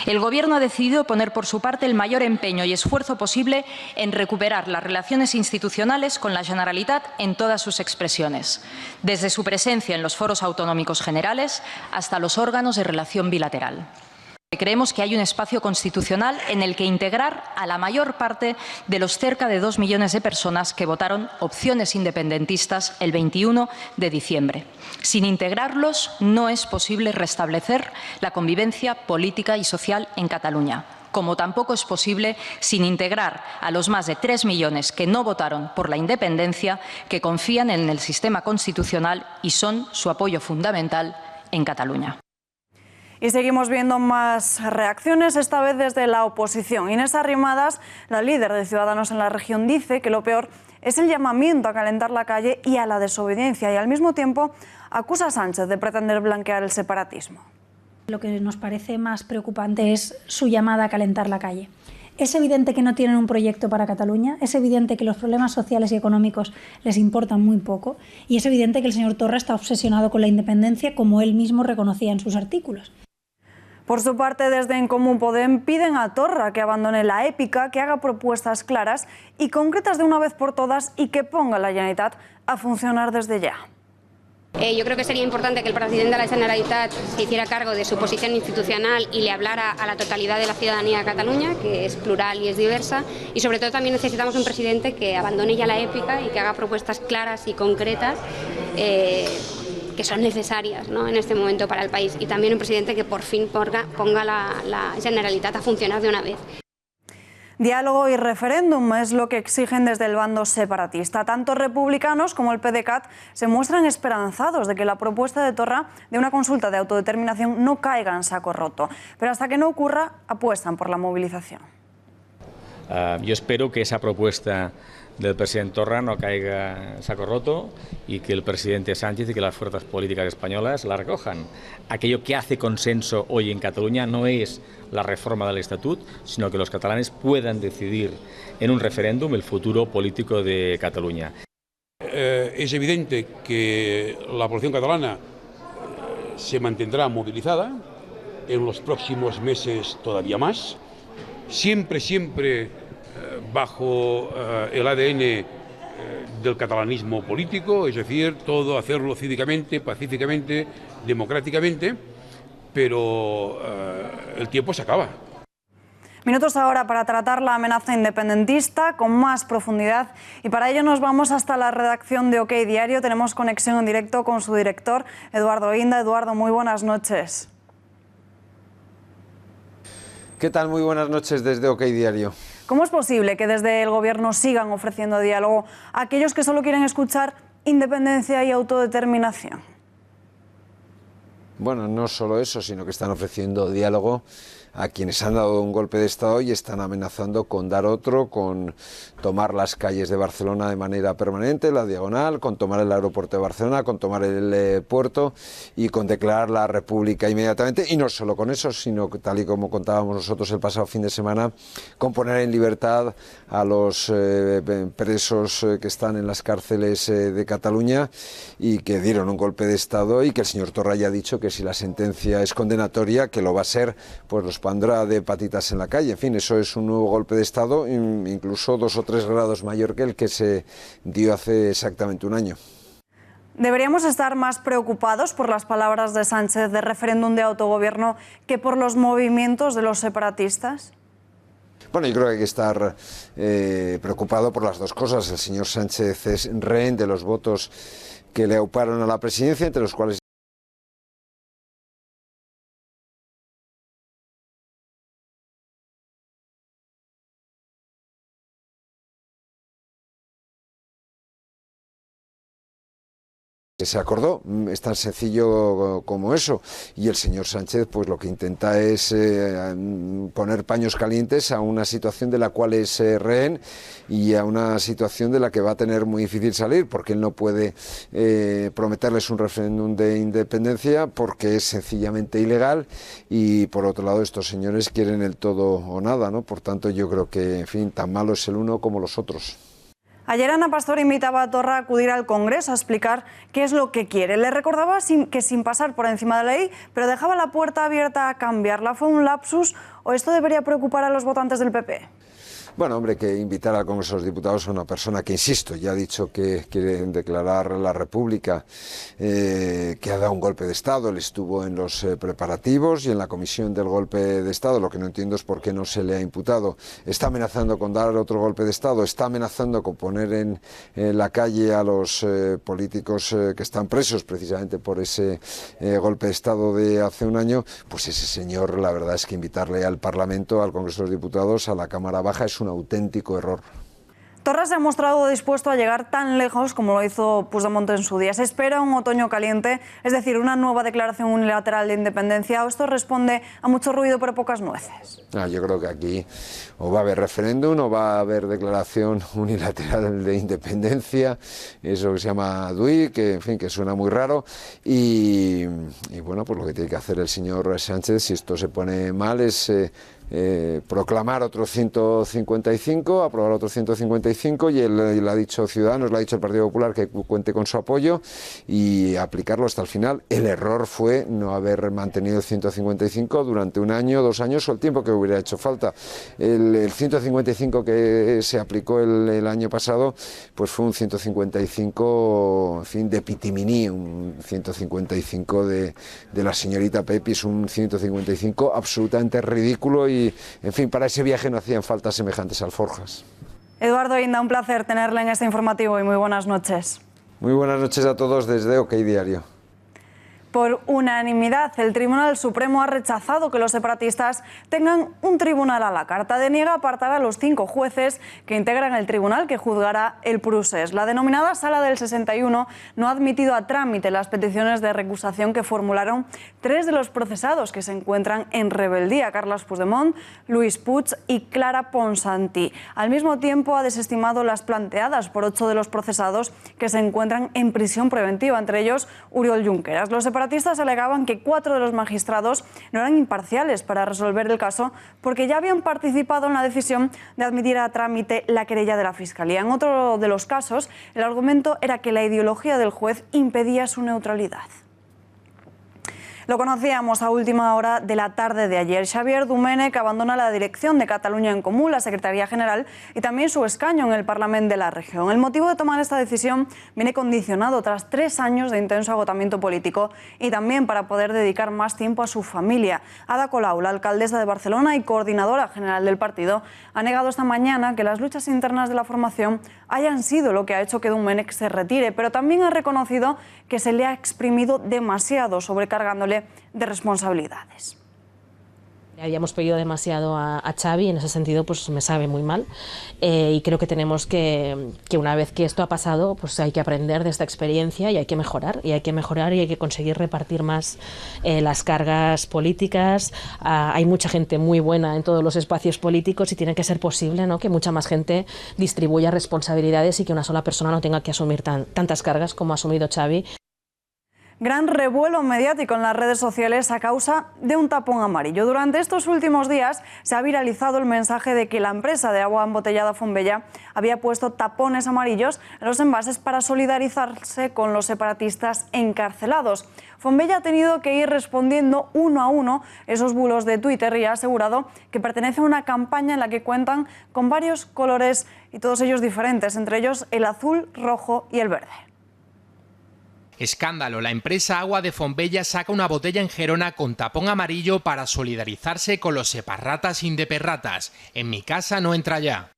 Speaker 6: El Gobierno ha decidido poner por su parte el mayor empeño y esfuerzo posible en recuperar las relaciones institucionales con la Generalitat en todas sus expresiones, desde su presencia en los foros autonómicos generales hasta los órganos de relación bilateral. Creemos que hay un espacio constitucional en el que integrar a la mayor parte de los cerca de 2 millones de personas que votaron opciones independentistas el 21 de diciembre. Sin integrarlos no es posible restablecer la convivencia política y social en Cataluña, como tampoco es posible sin integrar a los más de 3 millones que no votaron por la independencia, que confían en el sistema constitucional y son su apoyo fundamental en Cataluña.
Speaker 2: Y seguimos viendo más reacciones, esta vez desde la oposición. Inés Arrimadas, la líder de Ciudadanos en la región, dice que lo peor es el llamamiento a calentar la calle y a la desobediencia, y al mismo tiempo acusa a Sánchez de pretender blanquear el separatismo.
Speaker 14: Lo que nos parece más preocupante es su llamada a calentar la calle. Es evidente que no tienen un proyecto para Cataluña, es evidente que los problemas sociales y económicos les importan muy poco, y es evidente que el señor Torra está obsesionado con la independencia, como él mismo reconocía en sus artículos.
Speaker 2: Por su parte, desde En Común Podem piden a Torra que abandone la épica, que haga propuestas claras y concretas de una vez por todas y que ponga a la Generalitat a funcionar desde ya.
Speaker 15: Yo creo que sería importante que el presidente de la Generalitat se hiciera cargo de su posición institucional y le hablara a la totalidad de la ciudadanía de Cataluña, que es plural y es diversa, y sobre todo también necesitamos un presidente que abandone ya la épica y que haga propuestas claras y concretas que son necesarias, ¿no?, en este momento para el país, y también un presidente que por fin ponga la Generalitat a funcionar de una vez.
Speaker 2: Diálogo y referéndum es lo que exigen desde el bando separatista. Tanto republicanos como el PDeCAT se muestran esperanzados de que la propuesta de Torra de una consulta de autodeterminación no caiga en saco roto. Pero hasta que no ocurra, apuestan por la movilización.
Speaker 16: Yo espero que esa propuesta del presidente Torra no caiga en saco roto y que el presidente Sánchez y que las fuerzas políticas españolas la recojan. Aquello que hace consenso hoy en Cataluña no es la reforma del Estatut, sino que los catalanes puedan decidir en un referéndum el futuro político de Cataluña.
Speaker 17: Es evidente que la población catalana se mantendrá movilizada en los próximos meses todavía más, siempre bajo el ADN del catalanismo político, es decir, todo hacerlo cívicamente, pacíficamente, democráticamente, pero el tiempo se acaba.
Speaker 2: Minutos ahora para tratar la amenaza independentista con más profundidad y para ello nos vamos hasta la redacción de OK Diario. Tenemos conexión en directo con su director, Eduardo Inda. Eduardo, muy buenas noches.
Speaker 18: ¿Qué tal? Muy buenas noches desde OK Diario.
Speaker 2: ¿Cómo es posible que desde el Gobierno sigan ofreciendo diálogo a aquellos que solo quieren escuchar independencia y autodeterminación?
Speaker 18: Bueno, no solo eso, sino que están ofreciendo diálogo a quienes han dado un golpe de Estado y están amenazando con dar otro, con tomar las calles de Barcelona de manera permanente, la Diagonal, con tomar el aeropuerto de Barcelona, con tomar el puerto y con declarar la República inmediatamente. Y no solo con eso, sino que, tal y como contábamos nosotros el pasado fin de semana, con poner en libertad a los presos que están en las cárceles de Cataluña y que dieron un golpe de Estado, y que el señor Torra ya ha dicho que si la sentencia es condenatoria, que lo va a ser, pues los pondrá de patitas en la calle. En fin, eso es un nuevo golpe de Estado, incluso 2 o 3 grados mayor que el que se dio hace exactamente un año.
Speaker 2: ¿Deberíamos estar más preocupados por las palabras de Sánchez de referéndum de autogobierno que por los movimientos de los separatistas?
Speaker 18: Bueno, yo creo que hay que estar preocupado por las dos cosas. El señor Sánchez es rehén de los votos que le auparon a la presidencia, entre los cuales que se acordó. Es tan sencillo como eso, y el señor Sánchez pues lo que intenta es poner paños calientes a una situación de la cual es rehén y a una situación de la que va a tener muy difícil salir, porque él no puede prometerles un referéndum de independencia porque es sencillamente ilegal, y por otro lado estos señores quieren el todo o nada, ¿no? Por tanto yo creo que, en fin, tan malo es el uno como los otros.
Speaker 2: Ayer Ana Pastor invitaba a Torra a acudir al Congreso a explicar qué es lo que quiere. Le recordaba que sin pasar por encima de la ley, pero dejaba la puerta abierta a cambiarla. ¿Fue un lapsus o esto debería preocupar a los votantes del PP?
Speaker 18: Bueno, hombre, que invitar al Congreso de los Diputados a una persona que, insisto, ya ha dicho que quiere declarar la República, que ha dado un golpe de Estado. Él estuvo en los preparativos y en la comisión del golpe de Estado. Lo que no entiendo es por qué no se le ha imputado. Está amenazando con dar otro golpe de Estado, está amenazando con poner en la calle a los políticos que están presos precisamente por ese golpe de Estado de hace un año. Pues ese señor, la verdad es que invitarle al Parlamento, al Congreso de los Diputados, a la Cámara Baja, es un auténtico error.
Speaker 2: Torra se ha mostrado dispuesto a llegar tan lejos como lo hizo Puigdemont en su día. Se espera un otoño caliente, es decir, una nueva declaración unilateral de independencia. ¿O esto responde a mucho ruido pero pocas nueces?
Speaker 18: Yo creo que aquí o va a haber referéndum o va a haber declaración unilateral de independencia, eso que se llama DUI, que en fin, que suena muy raro, y bueno, pues lo que tiene que hacer el señor Sánchez, si esto se pone mal, es proclamar otro 155, aprobar otro 155, y él ha dicho Ciudadanos, le ha dicho el Partido Popular que cuente con su apoyo y aplicarlo hasta el final. El error fue no haber mantenido el 155 durante un año, 2 años o el tiempo que hubiera hecho falta. El 155 que se aplicó el año pasado pues fue un 155, en fin, de pitiminí, un 155 de la señorita Pepis, un 155 absolutamente ridículo, y en fin, para ese viaje no hacían falta semejantes alforjas.
Speaker 2: Eduardo Inda, un placer tenerle en este informativo y muy buenas noches.
Speaker 18: Muy buenas noches a todos desde OK Diario.
Speaker 2: Por unanimidad, el Tribunal Supremo ha rechazado que los separatistas tengan un tribunal a la carta. Deniega apartar a los 5 jueces que integran el tribunal que juzgará el procés. La denominada Sala del 61 no ha admitido a trámite las peticiones de recusación que formularon 3 de los procesados que se encuentran en rebeldía: Carles Puigdemont, Luis Puig y Clara Ponsatí. Al mismo tiempo, ha desestimado las planteadas por 8 de los procesados que se encuentran en prisión preventiva, entre ellos Oriol Junqueras. Los separatistas alegaban que 4 de los magistrados no eran imparciales para resolver el caso porque ya habían participado en la decisión de admitir a trámite la querella de la Fiscalía. En otro de los casos, el argumento era que la ideología del juez impedía su neutralidad. Lo conocíamos a última hora de la tarde de ayer. Xavier Domènech abandona la dirección de Catalunya en Comú, la Secretaría General, y también su escaño en el Parlamento de la región. El motivo de tomar esta decisión viene condicionado tras 3 años de intenso agotamiento político y también para poder dedicar más tiempo a su familia. Ada Colau, la alcaldesa de Barcelona y coordinadora general del partido, ha negado esta mañana que las luchas internas de la formación hayan sido lo que ha hecho que Domènech se retire, pero también ha reconocido que se le ha exprimido demasiado, sobrecargándole de responsabilidades.
Speaker 19: Le habíamos pedido demasiado a Xavi, en ese sentido pues me sabe muy mal, y creo que tenemos que una vez que esto ha pasado pues hay que aprender de esta experiencia y hay que mejorar y hay que conseguir repartir más las cargas políticas. Hay mucha gente muy buena en todos los espacios políticos y tiene que ser posible, ¿no?, que mucha más gente distribuya responsabilidades y que una sola persona no tenga que asumir tantas cargas como ha asumido Xavi.
Speaker 2: Gran revuelo mediático en las redes sociales a causa de un tapón amarillo. Durante estos últimos días se ha viralizado el mensaje de que la empresa de agua embotellada Fonbella había puesto tapones amarillos en los envases para solidarizarse con los separatistas encarcelados. Fonbella ha tenido que ir respondiendo uno a uno esos bulos de Twitter y ha asegurado que pertenece a una campaña en la que cuentan con varios colores y todos ellos diferentes, entre ellos el azul, rojo y el verde.
Speaker 4: Escándalo. La empresa Agua de Fonbella saca una botella en Gerona con tapón amarillo para solidarizarse con los separratas indeperratas. En mi casa no entra ya.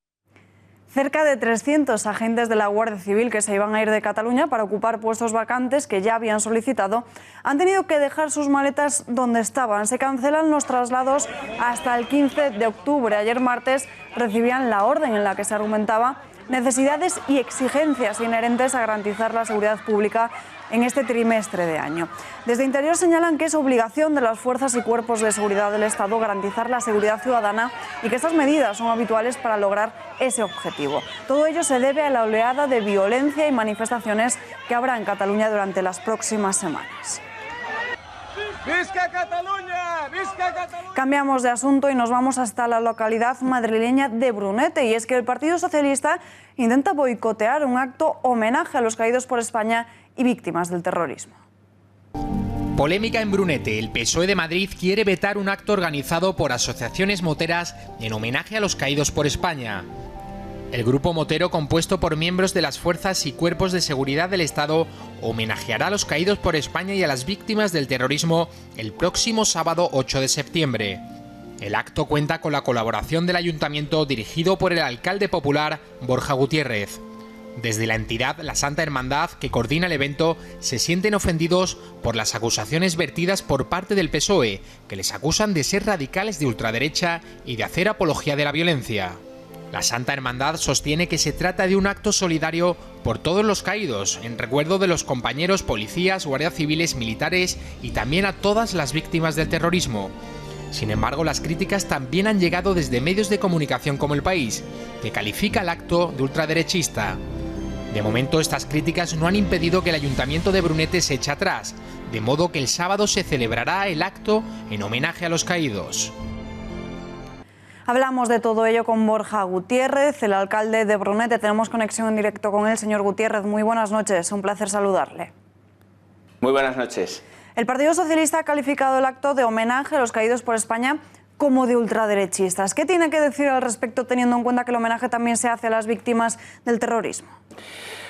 Speaker 2: Cerca de 300 agentes de la Guardia Civil que se iban a ir de Cataluña para ocupar puestos vacantes que ya habían solicitado han tenido que dejar sus maletas donde estaban. Se cancelan los traslados hasta el 15 de octubre. Ayer martes recibían la orden en la que se argumentaba necesidades y exigencias inherentes a garantizar la seguridad pública en este trimestre de año. Desde Interior señalan que es obligación de las fuerzas y cuerpos de seguridad del Estado garantizar la seguridad ciudadana y que estas medidas son habituales para lograr ese objetivo. Todo ello se debe a la oleada de violencia y manifestaciones que habrá en Cataluña durante las próximas semanas.
Speaker 20: ¡Visca Cataluña! ¡Visca Cataluña!
Speaker 2: Cambiamos de asunto y nos vamos hasta la localidad madrileña de Brunete. Y es que el Partido Socialista intenta boicotear un acto homenaje a los caídos por España y víctimas del terrorismo.
Speaker 4: Polémica en Brunete. El PSOE de Madrid quiere vetar un acto organizado por asociaciones moteras en homenaje a los caídos por España. El grupo motero, compuesto por miembros de las fuerzas y cuerpos de seguridad del Estado, homenajeará a los caídos por España y a las víctimas del terrorismo el próximo sábado 8 de septiembre. El acto cuenta con la colaboración del ayuntamiento dirigido por el alcalde popular Borja Gutiérrez. Desde la entidad La Santa Hermandad, que coordina el evento, se sienten ofendidos por las acusaciones vertidas por parte del PSOE, que les acusan de ser radicales de ultraderecha y de hacer apología de la violencia. La Santa Hermandad sostiene que se trata de un acto solidario por todos los caídos, en recuerdo de los compañeros policías, guardias civiles, militares y también a todas las víctimas del terrorismo. Sin embargo, las críticas también han llegado desde medios de comunicación como El País, que califica el acto de ultraderechista. De momento, estas críticas no han impedido que el Ayuntamiento de Brunete se eche atrás, de modo que el sábado se celebrará el acto en homenaje a los caídos.
Speaker 2: Hablamos de todo ello con Borja Gutiérrez, el alcalde de Brunete. Tenemos conexión en directo con él. Señor Gutiérrez, muy buenas noches. Un placer saludarle.
Speaker 21: Muy buenas noches.
Speaker 2: El Partido Socialista ha calificado el acto de homenaje a los caídos por España como de ultraderechistas. ¿Qué tiene que decir al respecto, teniendo en cuenta que el homenaje también se hace a las víctimas del terrorismo?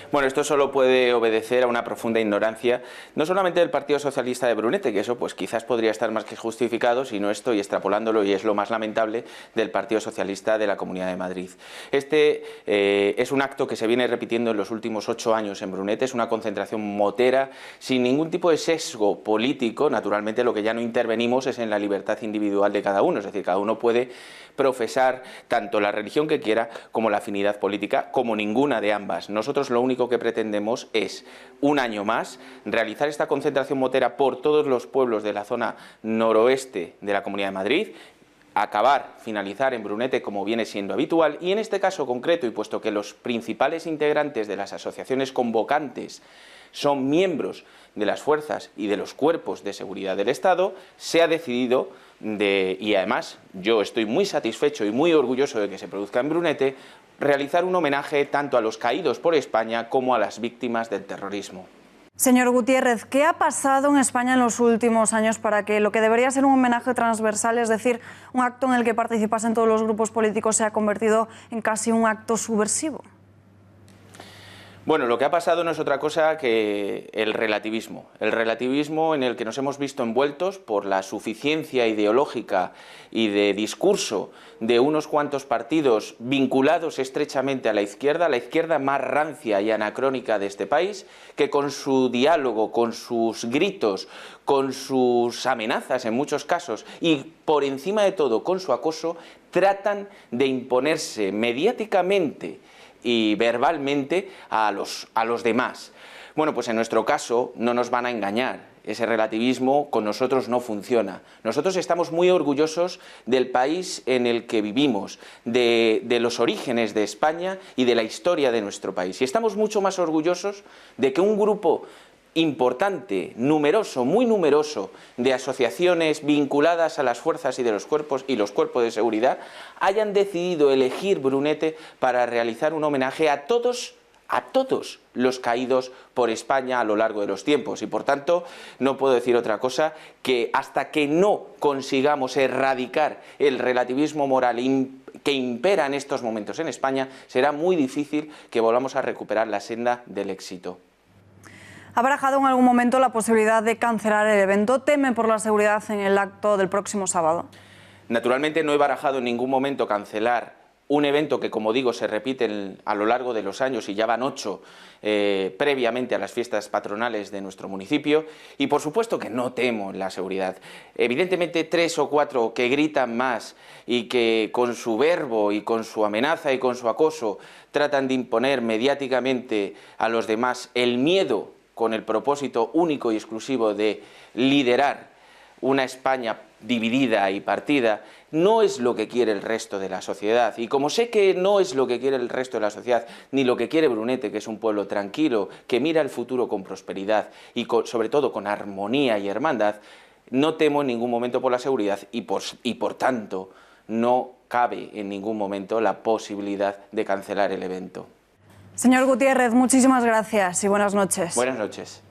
Speaker 21: Bueno, esto solo puede obedecer a una profunda ignorancia, no solamente del Partido Socialista de Brunete, que eso pues quizás podría estar más que justificado, sino estoy extrapolándolo y es lo más lamentable del Partido Socialista de la Comunidad de Madrid. Este es un acto que se viene repitiendo en los últimos 8 años en Brunete, es una concentración motera, sin ningún tipo de sesgo político. Naturalmente lo que ya no intervenimos es en la libertad individual de cada uno, es decir, cada uno puede profesar tanto la religión que quiera como la afinidad política, como ninguna de ambas. Nosotros lo único que pretendemos es, un año más, realizar esta concentración motera por todos los pueblos de la zona noroeste de la Comunidad de Madrid, finalizar en Brunete como viene siendo habitual, y en este caso concreto, y puesto que los principales integrantes de las asociaciones convocantes son miembros de las fuerzas y de los cuerpos de seguridad del Estado, se ha decidido, y además yo estoy muy satisfecho y muy orgulloso de que se produzca en Brunete, realizar un homenaje tanto a los caídos por España como a las víctimas del terrorismo.
Speaker 2: Señor Gutiérrez, ¿qué ha pasado en España en los últimos años para que lo que debería ser un homenaje transversal, es decir, un acto en el que participasen todos los grupos políticos, se ha convertido en casi un acto subversivo?
Speaker 21: Bueno, lo que ha pasado no es otra cosa que el relativismo en el que nos hemos visto envueltos por la suficiencia ideológica y de discurso de unos cuantos partidos vinculados estrechamente a la izquierda más rancia y anacrónica de este país, que con su diálogo, con sus gritos, con sus amenazas en muchos casos y por encima de todo con su acoso, tratan de imponerse mediáticamente y verbalmente a los demás. Bueno, pues en nuestro caso no nos van a engañar, ese relativismo con nosotros no funciona. Nosotros estamos muy orgullosos del país en el que vivimos, de los orígenes de España y de la historia de nuestro país. Y estamos mucho más orgullosos de que un grupo importante, numeroso, muy numeroso, de asociaciones vinculadas a las fuerzas y de los cuerpos los cuerpos de seguridad hayan decidido elegir Brunete para realizar un homenaje a todos los caídos por España a lo largo de los tiempos. Y por tanto no puedo decir otra cosa que hasta que no consigamos erradicar el relativismo moral que impera en estos momentos en España, será muy difícil que volvamos a recuperar la senda del éxito.
Speaker 2: ¿Ha barajado en algún momento la posibilidad de cancelar el evento? ¿Teme por la seguridad en el acto del próximo sábado?
Speaker 21: Naturalmente no he barajado en ningún momento cancelar un evento que, como digo, se repite a lo largo de los años y ya van 8 previamente a las fiestas patronales de nuestro municipio, y por supuesto que no temo la seguridad. Evidentemente 3 o 4 que gritan más y que con su verbo y con su amenaza y con su acoso tratan de imponer mediáticamente a los demás el miedo con el propósito único y exclusivo de liderar una España dividida y partida, no es lo que quiere el resto de la sociedad. Y como sé que no es lo que quiere el resto de la sociedad, ni lo que quiere Brunete, que es un pueblo tranquilo, que mira el futuro con prosperidad y sobre todo con armonía y hermandad, no temo en ningún momento por la seguridad y por tanto no cabe en ningún momento la posibilidad de cancelar el evento.
Speaker 2: Señor Gutiérrez, muchísimas gracias y buenas noches.
Speaker 21: Buenas noches.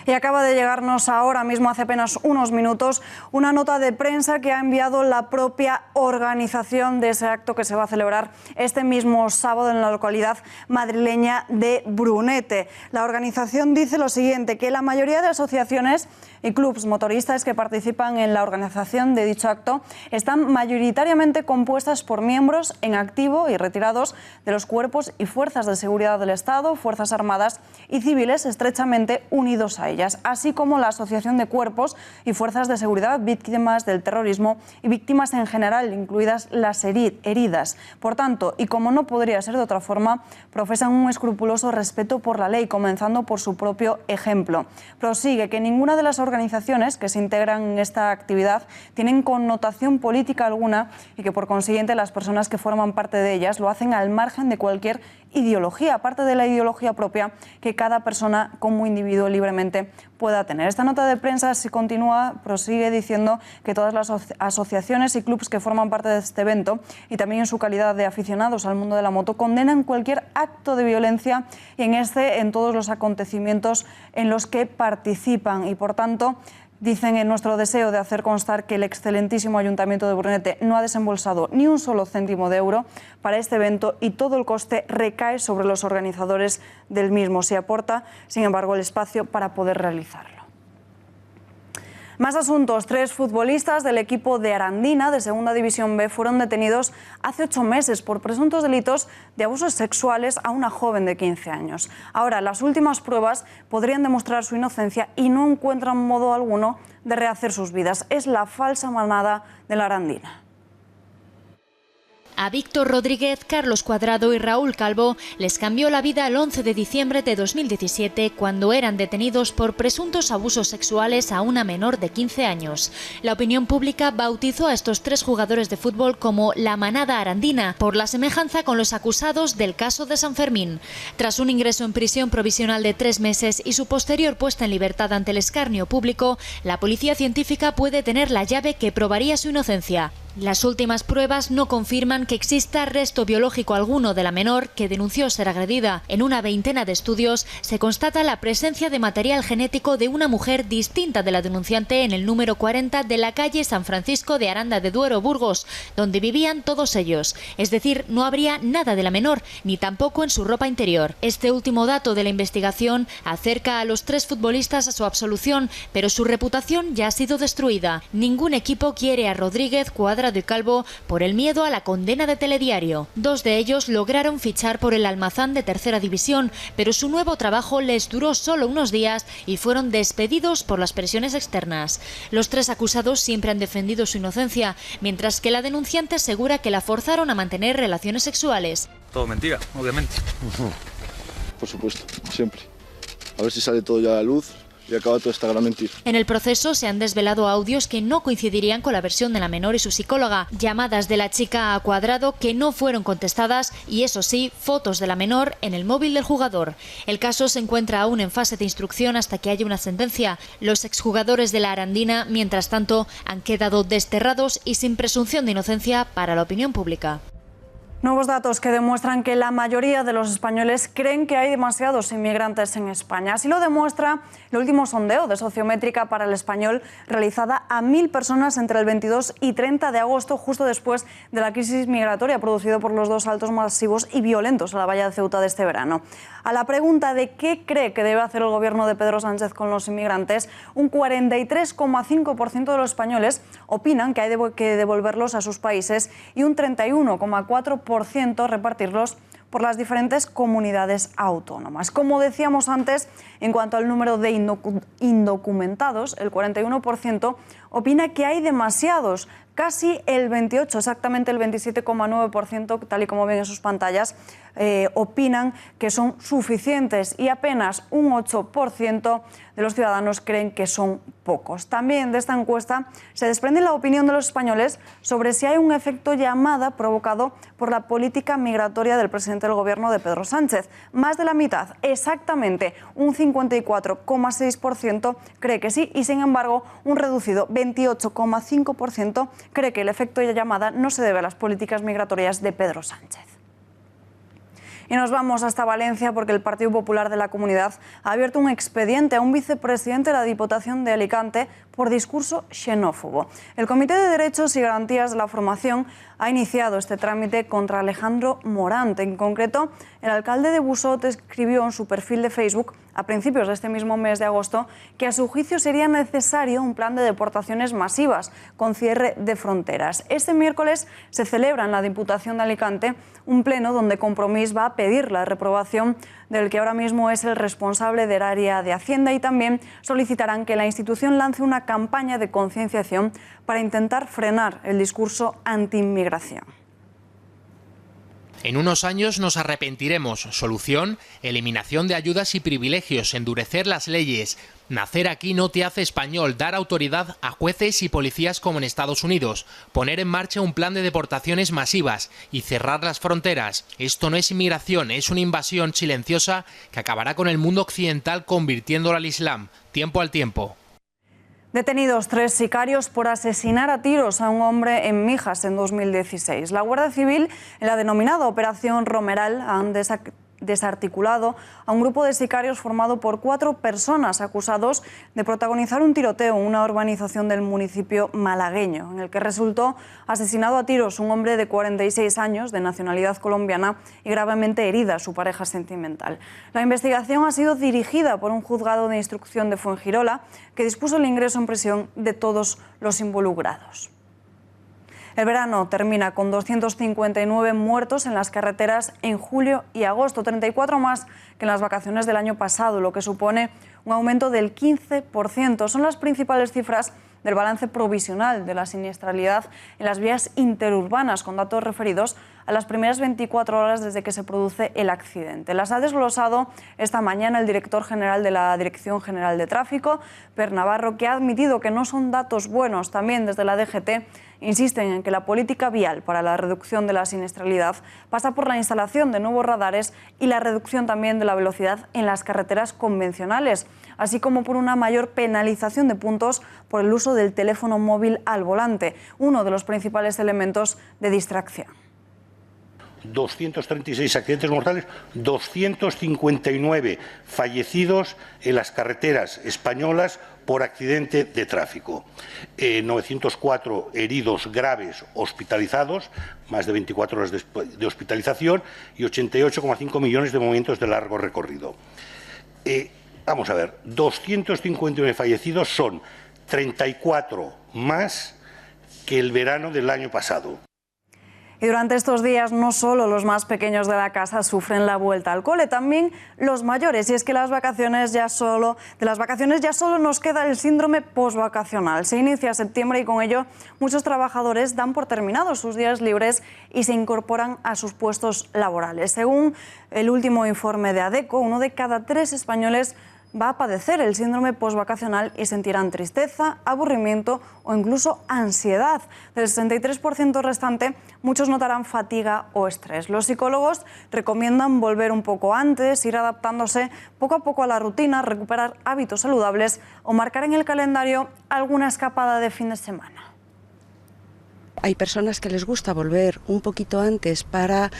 Speaker 2: Y acaba de llegarnos ahora mismo, hace apenas unos minutos, una nota de prensa que ha enviado la propia organización de ese acto que se va a celebrar este mismo sábado en la localidad madrileña de Brunete. La organización dice lo siguiente, que la mayoría de asociaciones y clubs motoristas que participan en la organización de dicho acto están mayoritariamente compuestas por miembros en activo y retirados de los cuerpos y fuerzas de seguridad del Estado, fuerzas armadas y civiles estrechamente unidos a ellas, así como la Asociación de Cuerpos y Fuerzas de Seguridad Víctimas del Terrorismo y víctimas en general, incluidas las heridas. Por tanto, y como no podría ser de otra forma, profesan un escrupuloso respeto por la ley, comenzando por su propio ejemplo. Prosigue que ninguna de las organizaciones que se integran en esta actividad tienen connotación política alguna y que por consiguiente las personas que forman parte de ellas lo hacen al margen de cualquier ideología, aparte de la ideología propia que cada persona como individuo libremente pueda tener. Esta nota de prensa se continúa, prosigue diciendo que todas las asociaciones y clubs que forman parte de este evento y también en su calidad de aficionados al mundo de la moto condenan cualquier acto de violencia y en todos los acontecimientos en los que participan y por tanto Dicen en nuestro deseo de hacer constar que el excelentísimo Ayuntamiento de Brunete no ha desembolsado ni un solo céntimo de euro para este evento y todo el coste recae sobre los organizadores del mismo. Se aporta, sin embargo, el espacio para poder realizarlo. Más asuntos. 3 futbolistas del equipo de Arandina, de Segunda División B, fueron detenidos hace 8 meses por presuntos delitos de abusos sexuales a una joven de 15 años. Ahora, las últimas pruebas podrían demostrar su inocencia y no encuentran modo alguno de rehacer sus vidas. Es la falsa manada de la Arandina.
Speaker 5: A Víctor Rodríguez, Carlos Cuadrado y Raúl Calvo les cambió la vida el 11 de diciembre de 2017 cuando eran detenidos por presuntos abusos sexuales a una menor de 15 años. La opinión pública bautizó a estos 3 jugadores de fútbol como la manada arandina por la semejanza con los acusados del caso de San Fermín. Tras un ingreso en prisión provisional de 3 meses y su posterior puesta en libertad ante el escarnio público, la policía científica puede tener la llave que probaría su inocencia. Las últimas pruebas no confirman que exista resto biológico alguno de la menor que denunció ser agredida. En una veintena de estudios se constata la presencia de material genético de una mujer distinta de la denunciante en el número 40 de la calle San Francisco de Aranda de Duero, Burgos, donde vivían todos ellos. Es decir, no habría nada de la menor, ni tampoco en su ropa interior. Este último dato de la investigación acerca a los 3 futbolistas a su absolución, pero su reputación ya ha sido destruida. Ningún equipo quiere a Rodríguez, Cuadrado y Calvo por el miedo a la condena de Telediario. 2 de ellos lograron fichar por el Almazán de Tercera División, pero su nuevo trabajo les duró solo unos días y fueron despedidos por las presiones externas. Los 3 acusados siempre han defendido su inocencia, mientras que la denunciante asegura que la forzaron a mantener relaciones sexuales.
Speaker 22: Todo mentira, obviamente.
Speaker 23: Por supuesto, siempre. A ver si sale todo ya a la luz y acaba toda esta gran mentira.
Speaker 5: En el proceso se han desvelado audios que no coincidirían con la versión de la menor y su psicóloga, llamadas de la chica a Cuadrado que no fueron contestadas y, eso sí, fotos de la menor en el móvil del jugador. El caso se encuentra aún en fase de instrucción hasta que haya una sentencia. Los exjugadores de la Arandina, mientras tanto, han quedado desterrados y sin presunción de inocencia para la opinión pública.
Speaker 2: Nuevos datos que demuestran que la mayoría de los españoles creen que hay demasiados inmigrantes en España. Así lo demuestra el último sondeo de Sociométrica para el Español realizada a 1.000 personas entre el 22 y 30 de agosto, justo después de la crisis migratoria producida por los 2 saltos masivos y violentos a la valla de Ceuta de este verano. A la pregunta de qué cree que debe hacer el gobierno de Pedro Sánchez con los inmigrantes, un 43,5% de los españoles opinan que hay que devolverlos a sus países y un 31,4% repartirlos por las diferentes comunidades autónomas. Como decíamos antes, en cuanto al número de indocumentados, el 41% opina que hay demasiados. Casi el 28%, exactamente el 27,9%, tal y como ven en sus pantallas, opinan que son suficientes y apenas un 8% de los ciudadanos creen que son pocos. También de esta encuesta se desprende la opinión de los españoles sobre si hay un efecto llamada provocado por la política migratoria del presidente del gobierno de Pedro Sánchez. Más de la mitad, exactamente un 54,6% cree que sí y, sin embargo, un reducido 28,5% cree que el efecto de llamada no se debe a las políticas migratorias de Pedro Sánchez. Y nos vamos hasta Valencia porque el Partido Popular de la comunidad ha abierto un expediente a un vicepresidente de la Diputación de Alicante por discurso xenófobo. El Comité de Derechos y Garantías de la Formación ha iniciado este trámite contra Alejandro Morante. En concreto, el alcalde de Busot escribió en su perfil de Facebook a principios de este mismo mes de agosto que a su juicio sería necesario un plan de deportaciones masivas con cierre de fronteras. Este miércoles se celebra en la Diputación de Alicante un pleno donde Compromís va a pedir la reprobación del que ahora mismo es el responsable del área de Hacienda y también solicitarán que la institución lance una campaña de concienciación para intentar frenar el discurso anti-inmigración.
Speaker 4: En unos años nos arrepentiremos. Solución: eliminación de ayudas y privilegios, endurecer las leyes. Nacer aquí no te hace español, dar autoridad a jueces y policías como en Estados Unidos, poner en marcha un plan de deportaciones masivas y cerrar las fronteras. Esto no es inmigración, es una invasión silenciosa que acabará con el mundo occidental convirtiéndolo al Islam. Tiempo al tiempo.
Speaker 2: Detenidos 3 sicarios por asesinar a tiros a un hombre en Mijas en 2016. La Guardia Civil, en la denominada Operación Romeral, han desarticulado a un grupo de sicarios formado por 4 personas acusados de protagonizar un tiroteo en una urbanización del municipio malagueño, en el que resultó asesinado a tiros un hombre de 46 años, de nacionalidad colombiana, y gravemente herida su pareja sentimental. La investigación ha sido dirigida por un juzgado de instrucción de Fuengirola, que dispuso el ingreso en prisión de todos los involucrados. El verano termina con 259 muertos en las carreteras en julio y agosto, 34 más que en las vacaciones del año pasado, lo que supone un aumento del 15%. Son las principales cifras del balance provisional de la siniestralidad en las vías interurbanas, con datos referidos a las primeras 24 horas desde que se produce el accidente. Las ha desglosado esta mañana el director general de la Dirección General de Tráfico, Per Navarro, que ha admitido que no son datos buenos. También desde la DGT insisten en que la política vial para la reducción de la siniestralidad pasa por la instalación de nuevos radares y la reducción también de la velocidad en las carreteras convencionales, así como por una mayor penalización de puntos por el uso del teléfono móvil al volante, uno de los principales elementos de distracción.
Speaker 7: 236 accidentes mortales, 259 fallecidos en las carreteras españolas por accidente de tráfico, 904 heridos graves hospitalizados, más de 24 horas de hospitalización y 88,5 millones de movimientos de largo recorrido. Vamos a ver, 259 fallecidos son 34 más que el verano del año pasado.
Speaker 2: Y durante estos días no solo los más pequeños de la casa sufren la vuelta al cole, también los mayores. Y es que de las vacaciones ya solo nos queda el síndrome posvacacional. Se inicia septiembre y con ello muchos trabajadores dan por terminados sus días libres y se incorporan a sus puestos laborales. Según el último informe de ADECO, 1 de cada 3 españoles va a padecer el síndrome posvacacional y sentirán tristeza, aburrimiento o incluso ansiedad. Del 63% restante, muchos notarán fatiga o estrés. Los psicólogos recomiendan volver un poco antes, ir adaptándose poco a poco a la rutina, recuperar hábitos saludables o marcar en el calendario alguna escapada de fin de semana.
Speaker 9: Hay personas que les gusta volver un poquito antes para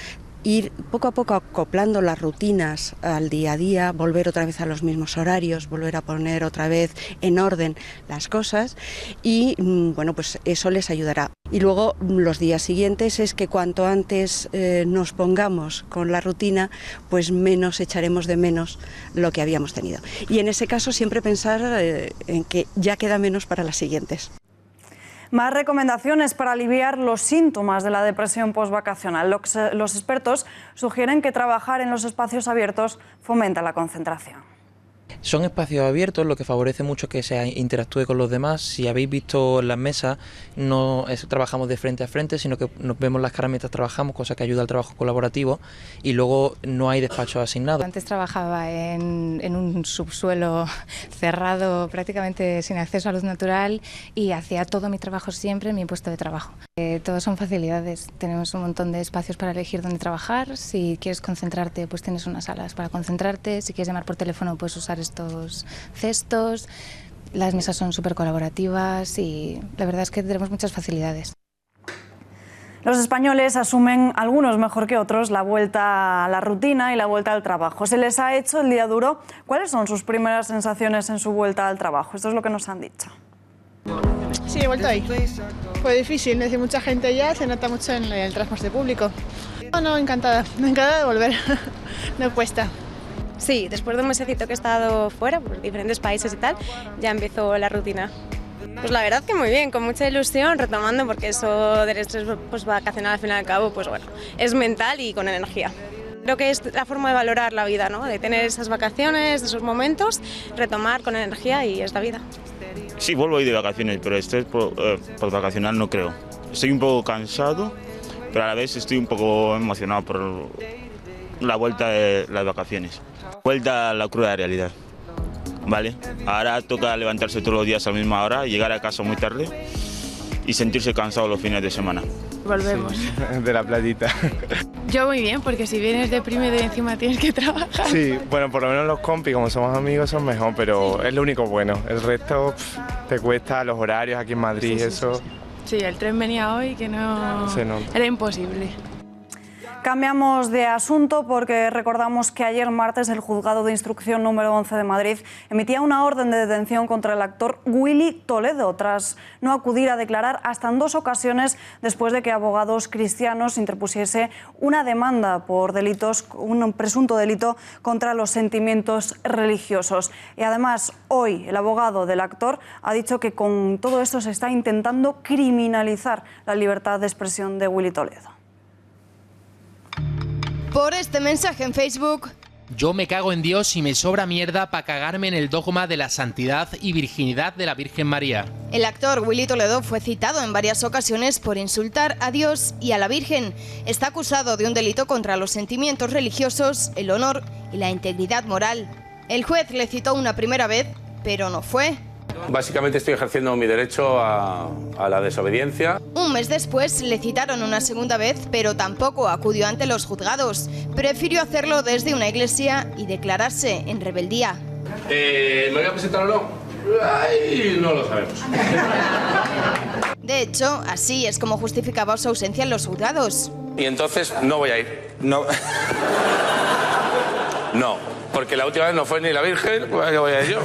Speaker 9: ir poco a poco acoplando las rutinas al día a día, volver otra vez a los mismos horarios, volver a poner otra vez en orden las cosas y bueno, pues eso les ayudará. Y luego los días siguientes es que cuanto antes nos pongamos con la rutina, pues menos echaremos de menos lo que habíamos tenido. Y en ese caso siempre pensar en que ya queda menos para las siguientes.
Speaker 2: Más recomendaciones para aliviar los síntomas de la depresión postvacacional. Los expertos sugieren que trabajar en los espacios abiertos fomenta la concentración.
Speaker 22: Son espacios abiertos, lo que favorece mucho que se interactúe con los demás. Si habéis visto en las mesas, no trabajamos de frente a frente, sino que nos vemos las caras mientras trabajamos, cosa que ayuda al trabajo colaborativo, y luego no hay despachos asignados.
Speaker 24: Antes trabajaba en un subsuelo cerrado, prácticamente sin acceso a luz natural, y hacía todo mi trabajo siempre en mi puesto de trabajo. Todos son facilidades, tenemos un montón de espacios para elegir dónde trabajar. Si quieres concentrarte, pues tienes unas salas para concentrarte. Si quieres llamar por teléfono, puedes usar estos cestos. Las mesas son súper colaborativas y la verdad es que tenemos muchas facilidades.
Speaker 2: Los españoles asumen, algunos mejor que otros, la vuelta a la rutina y la vuelta al trabajo. Se les ha hecho el día duro. ¿Cuáles son sus primeras sensaciones en su vuelta al trabajo? Esto es lo que nos han dicho.
Speaker 25: Sí, he vuelto ahí. Fue difícil, es decir, mucha gente ya, se nota mucho en el transporte público. No, encantada de volver, no cuesta.
Speaker 26: Sí, después de un mesecito que he estado fuera, por diferentes países y tal, ya empezó la rutina. Pues la verdad que muy bien, con mucha ilusión, retomando, porque eso del estrés vacacional al fin y al cabo, pues bueno, es mental y con energía. Creo que es la forma de valorar la vida, ¿no? De tener esas vacaciones, esos momentos, retomar con energía y es la vida.
Speaker 27: Sí, vuelvo hoy de vacaciones, pero estrés vacacional no creo. Estoy un poco cansado, pero a la vez estoy un poco emocionado por la vuelta de las vacaciones. Vuelta a la cruda realidad, ¿vale? Ahora toca levantarse todos los días a la misma hora, llegar a casa muy tarde y sentirse cansado los fines de semana.
Speaker 25: Volvemos.
Speaker 28: Sí, de la playita.
Speaker 25: Yo muy bien, porque si vienes deprimido y encima tienes que trabajar.
Speaker 28: Sí, bueno, por lo menos los compis, como somos amigos, son mejor, pero sí. Es lo único bueno. El resto te cuesta, los horarios aquí en Madrid, sí, eso...
Speaker 25: Sí, el tren venía hoy que no...
Speaker 28: Se nota.
Speaker 25: Era imposible.
Speaker 2: Cambiamos de asunto porque recordamos que ayer martes el Juzgado de Instrucción número 11 de Madrid emitía una orden de detención contra el actor Willy Toledo tras no acudir a declarar hasta en 2 ocasiones después de que abogados cristianos interpusiese una demanda por delitos, un presunto delito contra los sentimientos religiosos. Y además hoy el abogado del actor ha dicho que con todo esto se está intentando criminalizar la libertad de expresión de Willy Toledo.
Speaker 1: Por este mensaje en Facebook:
Speaker 4: yo me cago en Dios y me sobra mierda para cagarme en el dogma de la santidad y virginidad de la Virgen María.
Speaker 1: El actor Willy Toledo fue citado en varias ocasiones por insultar a Dios y a la Virgen. Está acusado de un delito contra los sentimientos religiosos, el honor y la integridad moral. El juez le citó una primera vez, pero no fue.
Speaker 3: Básicamente estoy ejerciendo mi derecho a la desobediencia.
Speaker 1: Un mes después le citaron una segunda vez, pero tampoco acudió ante los juzgados. Prefirió hacerlo desde una iglesia y declararse en rebeldía.
Speaker 3: ¿Me voy a presentar o no? Ay, no lo sabemos.
Speaker 1: De hecho, así es como justificaba su ausencia en los juzgados.
Speaker 3: Y entonces no voy a ir. No. No. Porque la última vez no fue ni la Virgen, pues ya voy a ir yo.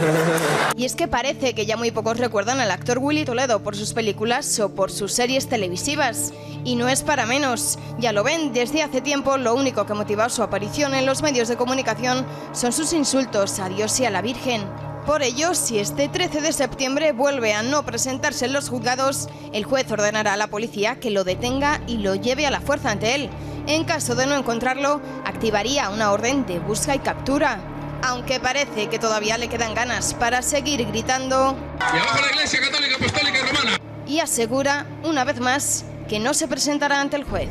Speaker 1: Y es que parece que ya muy pocos recuerdan al actor Willy Toledo por sus películas o por sus series televisivas. Y no es para menos. Ya lo ven, desde hace tiempo lo único que motiva su aparición en los medios de comunicación son sus insultos a Dios y a la Virgen. Por ello, si este 13 de septiembre vuelve a no presentarse en los juzgados, el juez ordenará a la policía que lo detenga y lo lleve a la fuerza ante él. En caso de no encontrarlo, activaría una orden de busca y captura. Aunque parece que todavía le quedan ganas para seguir gritando
Speaker 3: ¡Y abajo la Iglesia Católica, Apostólica y Romana!
Speaker 1: Y asegura, una vez más, que no se presentará ante el juez.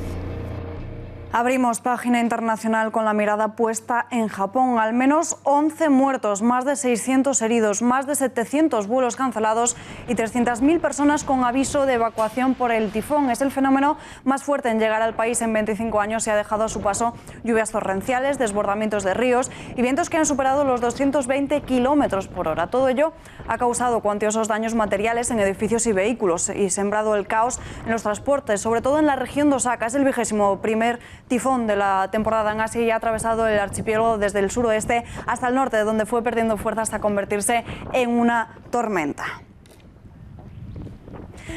Speaker 2: Abrimos página internacional con la mirada puesta en Japón. Al menos 11 muertos, más de 600 heridos, más de 700 vuelos cancelados y 300.000 personas con aviso de evacuación por el tifón. Es el fenómeno más fuerte en llegar al país en 25 años y ha dejado a su paso lluvias torrenciales, desbordamientos de ríos y vientos que han superado los 220 kilómetros por hora. Todo ello ha causado cuantiosos daños materiales en edificios y vehículos y sembrado el caos en los transportes, sobre todo en la región de Osaka. Es el 21º tifón de la temporada en Asia y ha atravesado el archipiélago desde el suroeste hasta el norte, donde fue perdiendo fuerza hasta convertirse en una tormenta.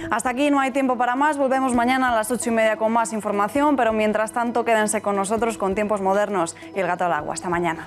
Speaker 2: Hasta aquí, no hay tiempo para más. Volvemos mañana a las 8:30 con más información, pero mientras tanto quédense con nosotros con Tiempos Modernos y El Gato al Agua. Hasta mañana.